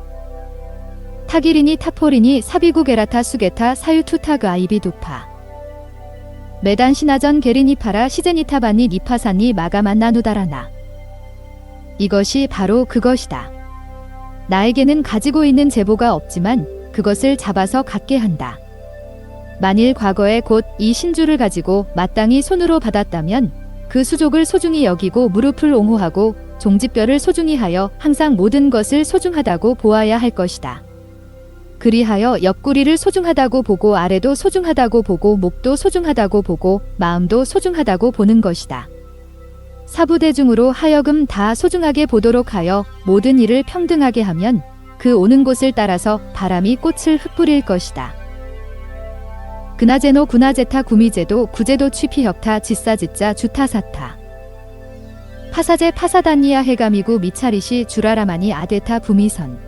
타기리니 타포리니 사비구 게라타 수게타 사유투타그 아이비두파 메단 시나전 게리니파라 시제니타바니 니파사니 마가만 나누다라나. 이것이 바로 그것이다. 나에게는 가지고 있는 제보가 없지만 그것을 잡아서 갖게 한다. 만일 과거에 곧 이 신주를 가지고 마땅히 손으로 받았다면 그 수족을 소중히 여기고 무릎을 옹호하고 종지뼈를 소중히 하여 항상 모든 것을 소중하다고 보아야 할 것이다. 그리하여 옆구리를 소중하다고 보고 아래도 소중하다고 보고 목도 소중하다고 보고 마음도 소중하다고 보는 것이다. 사부대중으로 하여금 다 소중하게 보도록 하여 모든 일을 평등하게 하면 그 오는 곳을 따라서 바람이 꽃을 흩뿌릴 것이다. 그나제노 구나제타 구미제도 구제도 취피혁타 지사지자 주타사타 파사제 파사단니아 해가미구 미차리시 주라라마니 아데타 부미선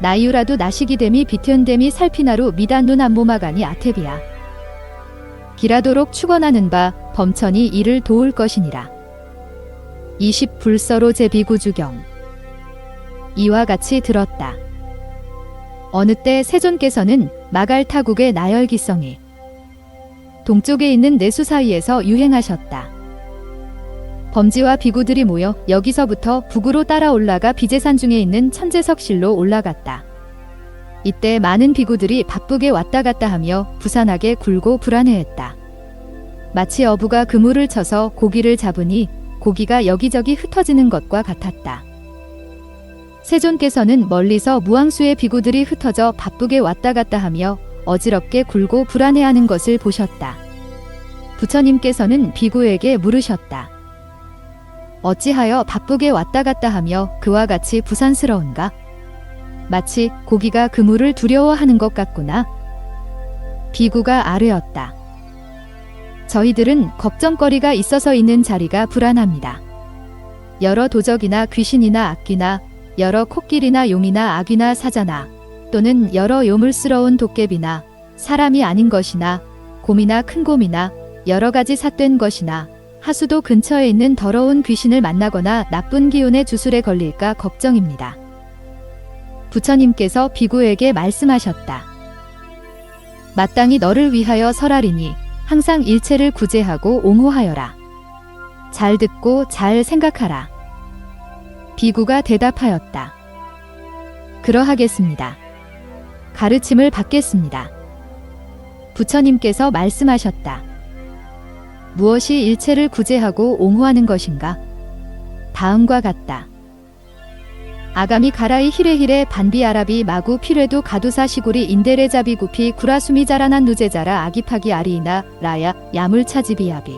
나이유라도 나시기데미 비트현데미 살피나루 미단눈 안모마가니 아테비아 기라도록 축원하는 바 범천이 이를 도울 것이니라. 20 불서로 제비구주경 이와 같이 들었다. 어느 때 세존께서는 마갈타국의 나열기성이 동쪽에 있는 내수 사이에서 유행하셨다. 범지와 비구들이 모여 여기서부터 북으로 따라 올라가 비제산 중에 있는 천재석실로 올라갔다. 이때 많은 비구들이 바쁘게 왔다 갔다 하며 부산하게 굴고 불안해했다. 마치 어부가 그물을 쳐서 고기를 잡으니 고기가 여기저기 흩어지는 것과 같았다. 세존께서는 멀리서 무앙수의 비구들이 흩어져 바쁘게 왔다 갔다 하며 어지럽게 굴고 불안해하는 것을 보셨다. 부처님께서는 비구에게 물으셨다. 어찌하여 바쁘게 왔다 갔다 하며 그와 같이 부산스러운가? 마치 고기가 그물을 두려워하는 것 같구나. 비구가 아뢰었다. 저희들은 걱정거리가 있어서 있는 자리가 불안합니다. 여러 도적이나 귀신이나 악귀나 여러 코끼리나 용이나 아귀나 사자나 또는 여러 요물스러운 도깨비나 사람이 아닌 것이나 곰이나 큰 곰이나 여러 가지 삿된 것이나 하수도 근처에 있는 더러운 귀신을 만나거나 나쁜 기운의 주술에 걸릴까 걱정입니다. 부처님께서 비구에게 말씀하셨다. 마땅히 너를 위하여 설하리니 항상 일체를 구제하고 옹호하여라. 잘 듣고 잘 생각하라. 비구가 대답하였다. 그러하겠습니다. 가르침을 받겠습니다. 부처님께서 말씀하셨다. 무엇이 일체를 구제하고 옹호하는 것인가? 다음과 같다. 아가미 가라이 히레히레 반비 아라비 마구 피뢰도 가두사 시구리 인데레 자비 구피 구라수미 자라난 누제자라 아기파기 아리이나 라야 야물 차지비야비.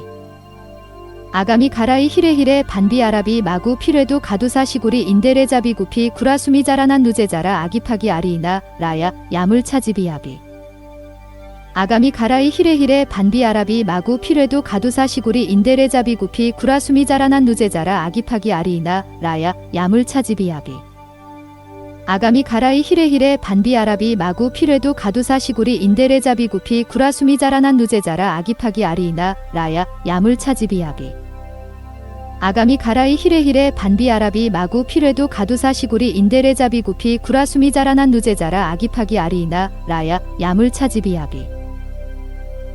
아가미 가라이 히레히레 반비 아라비 마구 피뢰도 가두사 시구리 인데레 자비 구피 구라수미 자라난 누제자라 아기파기 아리이나 라야 야물 차지비야비. 아가미 가라이 히레히레 반비 아라비 마구 피뢰도 가두사 시구리 인데레 자비 구피 구라수미 자라난 누제자라 아기파기 아리이나 라야 야물 차지비야비. 아가미 가라이 히레히레 반비 아라비 마구 피뢰도 가두사 시구리 인데레 자비 구피 구라수미 자라난 누제자라 아기파기 아리이나 라야 야물 차지비야비. 아가미 가라이 히레히레 반비 아라비 마구 피뢰도 가두사 시구리 인데레 자비 구피 구라수미 자라난 누제자라 아기파기 아리이나 라야 야물 차지비야비.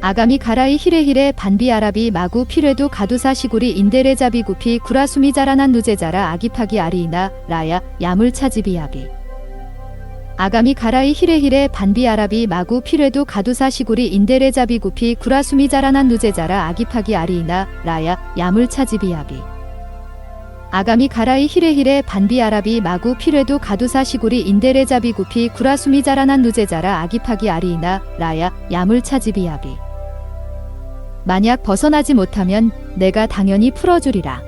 아가미 가라이 히레히레 반비 아라비 마구 피뢰도 가두사 시구리 인데레 자비 구피 구라수미 자라난 누제자라 아기파기 아리이나 라야 야물 차지비야비. 아가미 가라이 히레히레 반비 아라비 마구 피뢰도 가두사 시구리 인데레 자비 구피 구라수미 자라난 누제자라 아기파기 아리이나 라야 야물 차지비야비. 아가미 가라이 히레히레 반비 아라비 마구 피뢰도 가두사 시구리 인데레 자비 구피 구라수미 자라난 누제자라 아기파기 아리이나 라야 야물 차지비야비. 만약 벗어나지 못하면 내가 당연히 풀어주리라.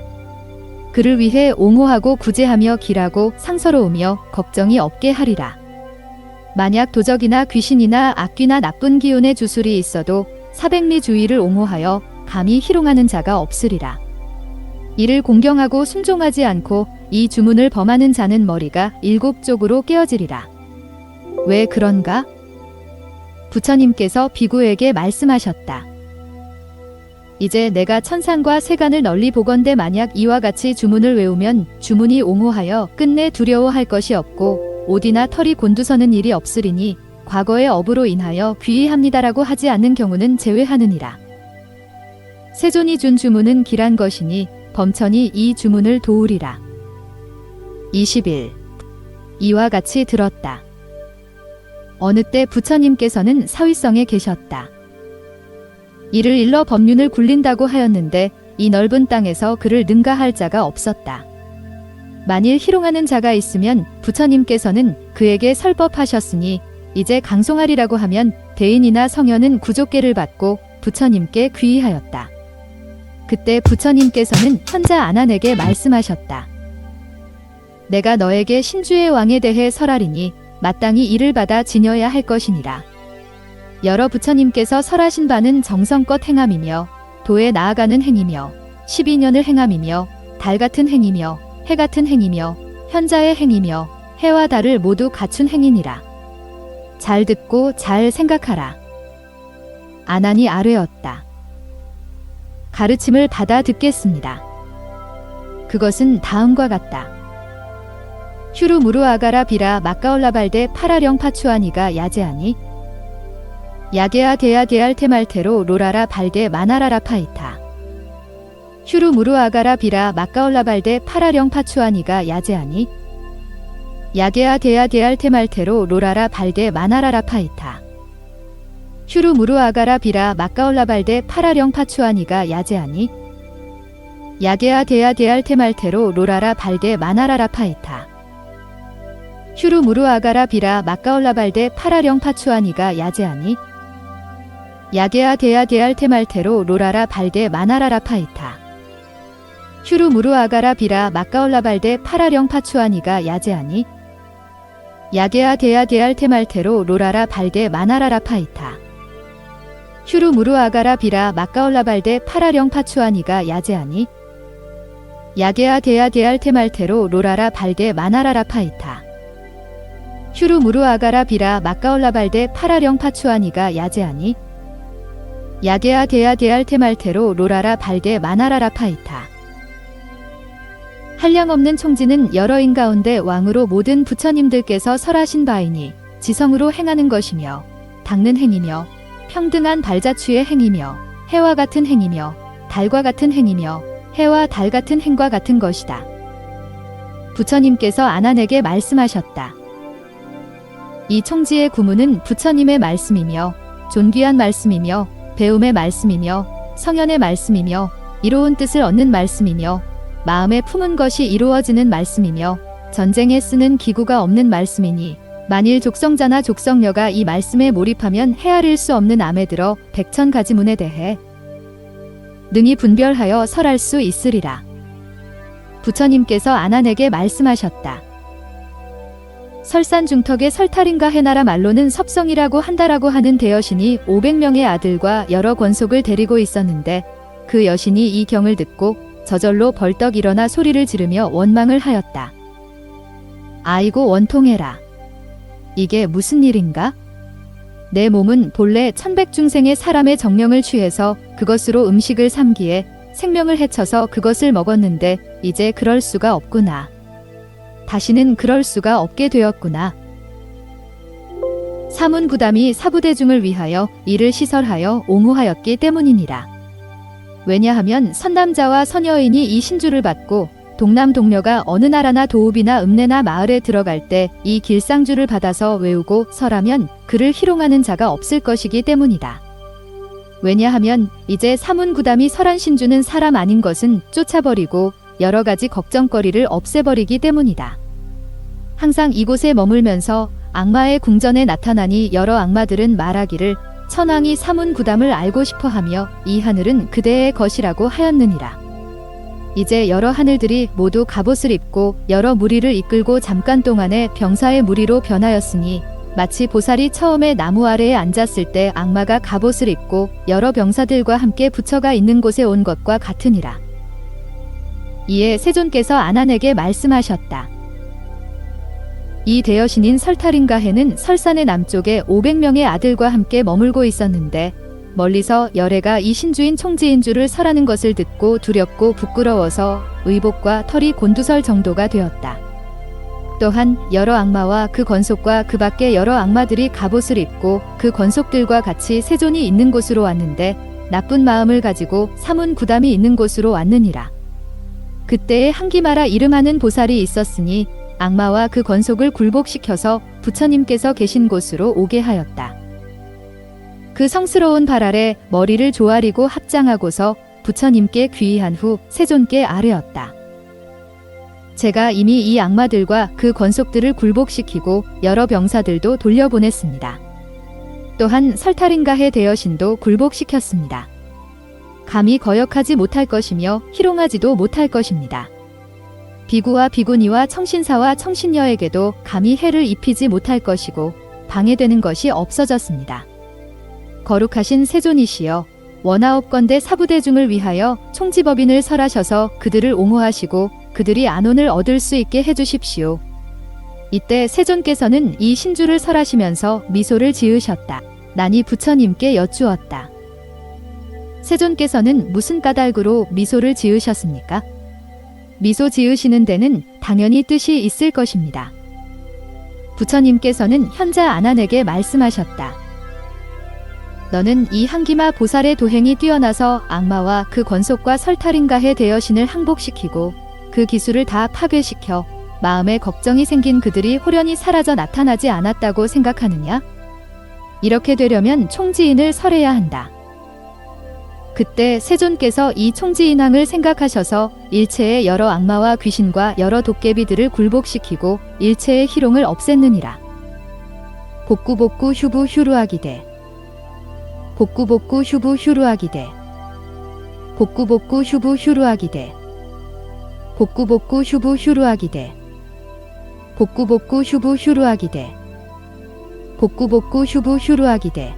그를 위해 옹호하고 구제하며 길하고 상서로우며 걱정이 없게 하리라. 만약 도적이나 귀신이나 악귀나 나쁜 기운의 주술이 있어도 사백리 주의를 옹호하여 감히 희롱하는 자가 없으리라. 이를 공경하고 순종하지 않고 이 주문을 범하는 자는 머리가 7쪽으로 깨어지리라. 왜 그런가? 부처님께서 비구에게 말씀하셨다. 이제 내가 천상과 세간을 널리 보건대 만약 이와 같이 주문을 외우면 주문이 옹호하여 끝내 두려워할 것이 없고 옷이나 털이 곤두서는 일이 없으리니 과거의 업으로 인하여 귀의합니다라고 하지 않는 경우는 제외하느니라. 세존이 준 주문은 길한 것이니 범천이 이 주문을 도우리라. 20일 이와 같이 들었다. 어느 때 부처님께서는 사위성에 계셨다. 이를 일러 법륜을 굴린다고 하였는데 이 넓은 땅에서 그를 능가할 자가 없었다. 만일 희롱하는 자가 있으면 부처님께서는 그에게 설법하셨으니 이제 강송하리라고 하면 대인이나 성현은 구족계를 받고 부처님께 귀의하였다. 그때 부처님께서는 현자 아난에게 말씀하셨다. 내가 너에게 신주의 왕에 대해 설하리니 마땅히 이를 받아 지녀야 할 것이니라. 여러 부처님께서 설하신 바는 정성껏 행함이며 도에 나아가는 행이며 12년을 행함이며 달 같은 행이며 해 같은 행이며 현자의 행이며 해와 달을 모두 갖춘 행이니라. 잘 듣고 잘 생각하라. 아난이 아뢰었다. 가르침을 받아 듣겠습니다. 그것은 다음과 같다. 휴루 무루아가라 비라 마까올라발데 파라령 파추아니가 야제아니 야게아 데아 데알 테말테로 로라라 발데 마나라라 파이타 휴루 무루아가라 비라 마까올라발데 파라령 파추아니가 야제아니 야게아 데아 데알 테말테로 로라라 발데 마나라라 파이타 휴루 무루 아가라 비라 마까올라발데 파라령 파추아니가 야제아니 야게아 데아 데알 테말테로 로라라 발데 마나라라 파이타 휴루 무루 아가라 비라 마까올라발데 파라령 파추아니가 야제아니 야게아 데아 데알 테말테로 로라라 발데 마나라라 파이타 휴루 무루 아가라 비라 마까올라발데 파라령 파추아니가 야제아니 야게아 데아 데알 테말테로 로라라 발데 마나라라 파이타 휴루 무루 아가라 비라 마까올라발데 파라령 파추아니가 야제아니 야게아 데아 데알 테말테로 로라라 발데 마나라라 파이타 휴루 무루 아가라 비라 마까올라발데 파라령 파추아니가 야제아니 야게아 데아 데알 테말테로 로라라 발데 마나라라 파이타 한량없는 총지는 여러인 가운데 왕으로 모든 부처님들께서 설하신 바이니 지성으로 행하는 것이며 닦는 행이며 평등한 발자취의 행이며 해와 같은 행이며 달과 같은 행이며 해와 달 같은 행과 같은 것이다. 부처님께서 아난에게 말씀하셨다. 이 총지의 구문은 부처님의 말씀이며 존귀한 말씀이며 배움의 말씀이며 성현의 말씀이며 이로운 뜻을 얻는 말씀이며 마음에 품은 것이 이루어지는 말씀이며 전쟁에 쓰는 기구가 없는 말씀이니 만일 족성자나 족성녀가 이 말씀에 몰입하면 헤아릴 수 없는 암에 들어 백천가지문에 대해 능히 분별하여 설할 수 있으리라. 부처님께서 아난에게 말씀하셨다. 설산중턱의 설탈인가 해나라 말로는 섭성이라고 한다라고 하는 대여신이 500명의 아들과 여러 권속을 데리고 있었는데 그 여신이 이 경을 듣고 저절로 벌떡 일어나 소리를 지르며 원망을 하였다. 아이고 원통해라. 이게 무슨 일인가? 내 몸은 본래 천백중생의 사람의 정령을 취해서 그것으로 음식을 삼기에 생명을 해쳐서 그것을 먹었는데 이제 그럴 수가 없구나. 다시는 그럴 수가 없게 되었구나. 사문구담이 사부대중을 위하여 이를 시설하여 옹호하였기 때문이니라. 왜냐하면 선남자와 선여인이 이 신주를 받고 동남 동녀가 어느 나라나 도읍이나 읍내나 마을에 들어갈 때 이 길상주를 받아서 외우고 설하면 그를 희롱하는 자가 없을 것이기 때문이다. 왜냐하면 이제 사문구담이 설한 신주는 사람 아닌 것은 쫓아버리고 여러 가지 걱정거리를 없애버리기 때문이다. 항상 이곳에 머물면서 악마의 궁전에 나타나니 여러 악마들은 말하기를 천왕이 사문구담을 알고 싶어하며 이 하늘은 그대의 것이라고 하였느니라. 이제 여러 하늘들이 모두 갑옷을 입고 여러 무리를 이끌고 잠깐 동안에 병사의 무리로 변하였으니 마치 보살이 처음에 나무 아래에 앉았을 때 악마가 갑옷을 입고 여러 병사들과 함께 부처가 있는 곳에 온 것과 같으니라. 이에 세존께서 아난에게 말씀하셨다. 이 대여신인 설탈인가해는 설산의 남쪽에 500명의 아들과 함께 머물고 있었는데 멀리서 열애가 이 신주인 총지인 줄을 설하는 것을 듣고 두렵고 부끄러워서 의복과 털이 곤두설 정도가 되었다. 또한 여러 악마와 그 권속과 그 밖에 여러 악마들이 갑옷을 입고 그 권속들과 같이 세존이 있는 곳으로 왔는데 나쁜 마음을 가지고 사문구담이 있는 곳으로 왔느니라. 그때에 한기마라 이름하는 보살이 있었으니 악마와 그 권속을 굴복시켜서 부처님께서 계신 곳으로 오게 하였다. 그 성스러운 발 아래 머리를 조아리고 합장하고서 부처님께 귀의한 후 세존께 아뢰었다. 제가 이미 이 악마들과 그 권속들을 굴복시키고 여러 병사들도 돌려보냈습니다. 또한 설탈인가해 대여신도 굴복시켰습니다. 감히 거역하지 못할 것이며 희롱하지도 못할 것입니다. 비구와 비구니와 청신사와 청신녀에게도 감히 해를 입히지 못할 것이고 방해되는 것이 없어졌습니다. 거룩하신 세존이시여 원하옵건대 사부대중을 위하여 총지법인을 설하셔서 그들을 옹호하시고 그들이 안온을 얻을 수 있게 해주십시오. 이때 세존께서는 이 신주를 설하시면서 미소를 지으셨다. 난이 부처님께 여쭈었다. 세존께서는 무슨 까닭으로 미소를 지으셨습니까? 미소 지으시는 데는 당연히 뜻이 있을 것입니다. 부처님께서는 현자 아난에게 말씀하셨다. 너는 이 한기마 보살의 도행이 뛰어나서 악마와 그 권속과 설탈인가해 대여신을 항복시키고 그 기술을 다 파괴시켜 마음에 걱정이 생긴 그들이 호련히 사라져 나타나지 않았다고 생각하느냐? 이렇게 되려면 총지인을 설해야 한다. 그때 세존께서 이 총지인왕을 생각하셔서 일체의 여러 악마와 귀신과 여러 도깨비들을 굴복시키고 일체의 희롱을 없앴느니라. 복구복구 휴부 휴루아기대. 복구복구 휴부 휴루아기대. 복구복구 휴부 휴루아기대. 복구복구 휴부 휴루아기대. 복구복구 휴부 휴루아기대. 복구복구 휴부 휴루아기대.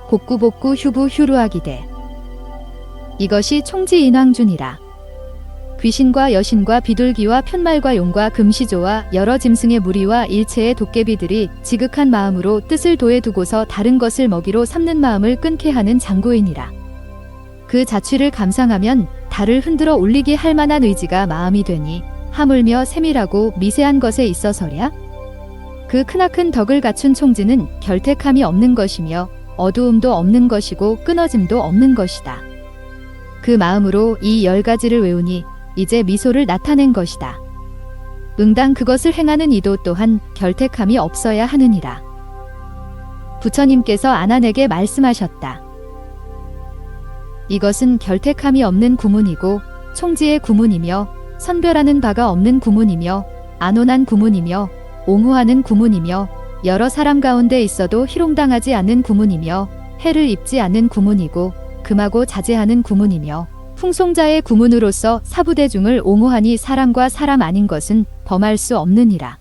복구복구 휴부 휴루아기대. 이것이 총지인왕준이라. 귀신과 여신과 비둘기와 편말과 용과 금시조와 여러 짐승의 무리와 일체의 도깨비들이 지극한 마음으로 뜻을 도에 두고서 다른 것을 먹이로 삼는 마음을 끊게 하는 장고이니라. 그 자취를 감상하면 달을 흔들어 올리게 할 만한 의지가 마음이 되니 하물며 세밀하고 미세한 것에 있어서랴. 그 크나큰 덕을 갖춘 총지는 결택함이 없는 것이며 어두움도 없는 것이고 끊어짐도 없는 것이다. 그 마음으로 이 10가지를 외우니 이제 미소를 나타낸 것이다. 응당 그것을 행하는 이도 또한 결택함이 없어야 하느니라. 부처님께서 아난에게 말씀하셨다. 이것은 결택함이 없는 구문이고 총지의 구문이며 선별하는 바가 없는 구문이며 안온한 구문이며 옹호하는 구문이며 여러 사람 가운데 있어도 희롱당하지 않는 구문이며 해를 입지 않는 구문이고 금하고 자제하는 구문이며 풍송자의 구문으로서 사부대중을 옹호하니 사람과 사람 아닌 것은 범할 수 없느니라.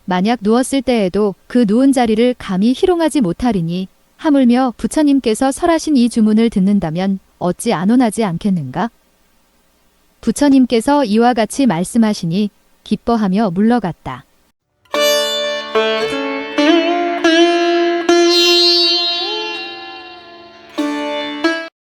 만약 누웠을 때에도 그 누운 자리를 감히 희롱하지 못하리니 하물며 부처님께서 설하신 이 주문을 듣는다면 어찌 안온하지 않겠는가? 부처님께서 이와 같이 말씀하시니 기뻐하며 물러갔다.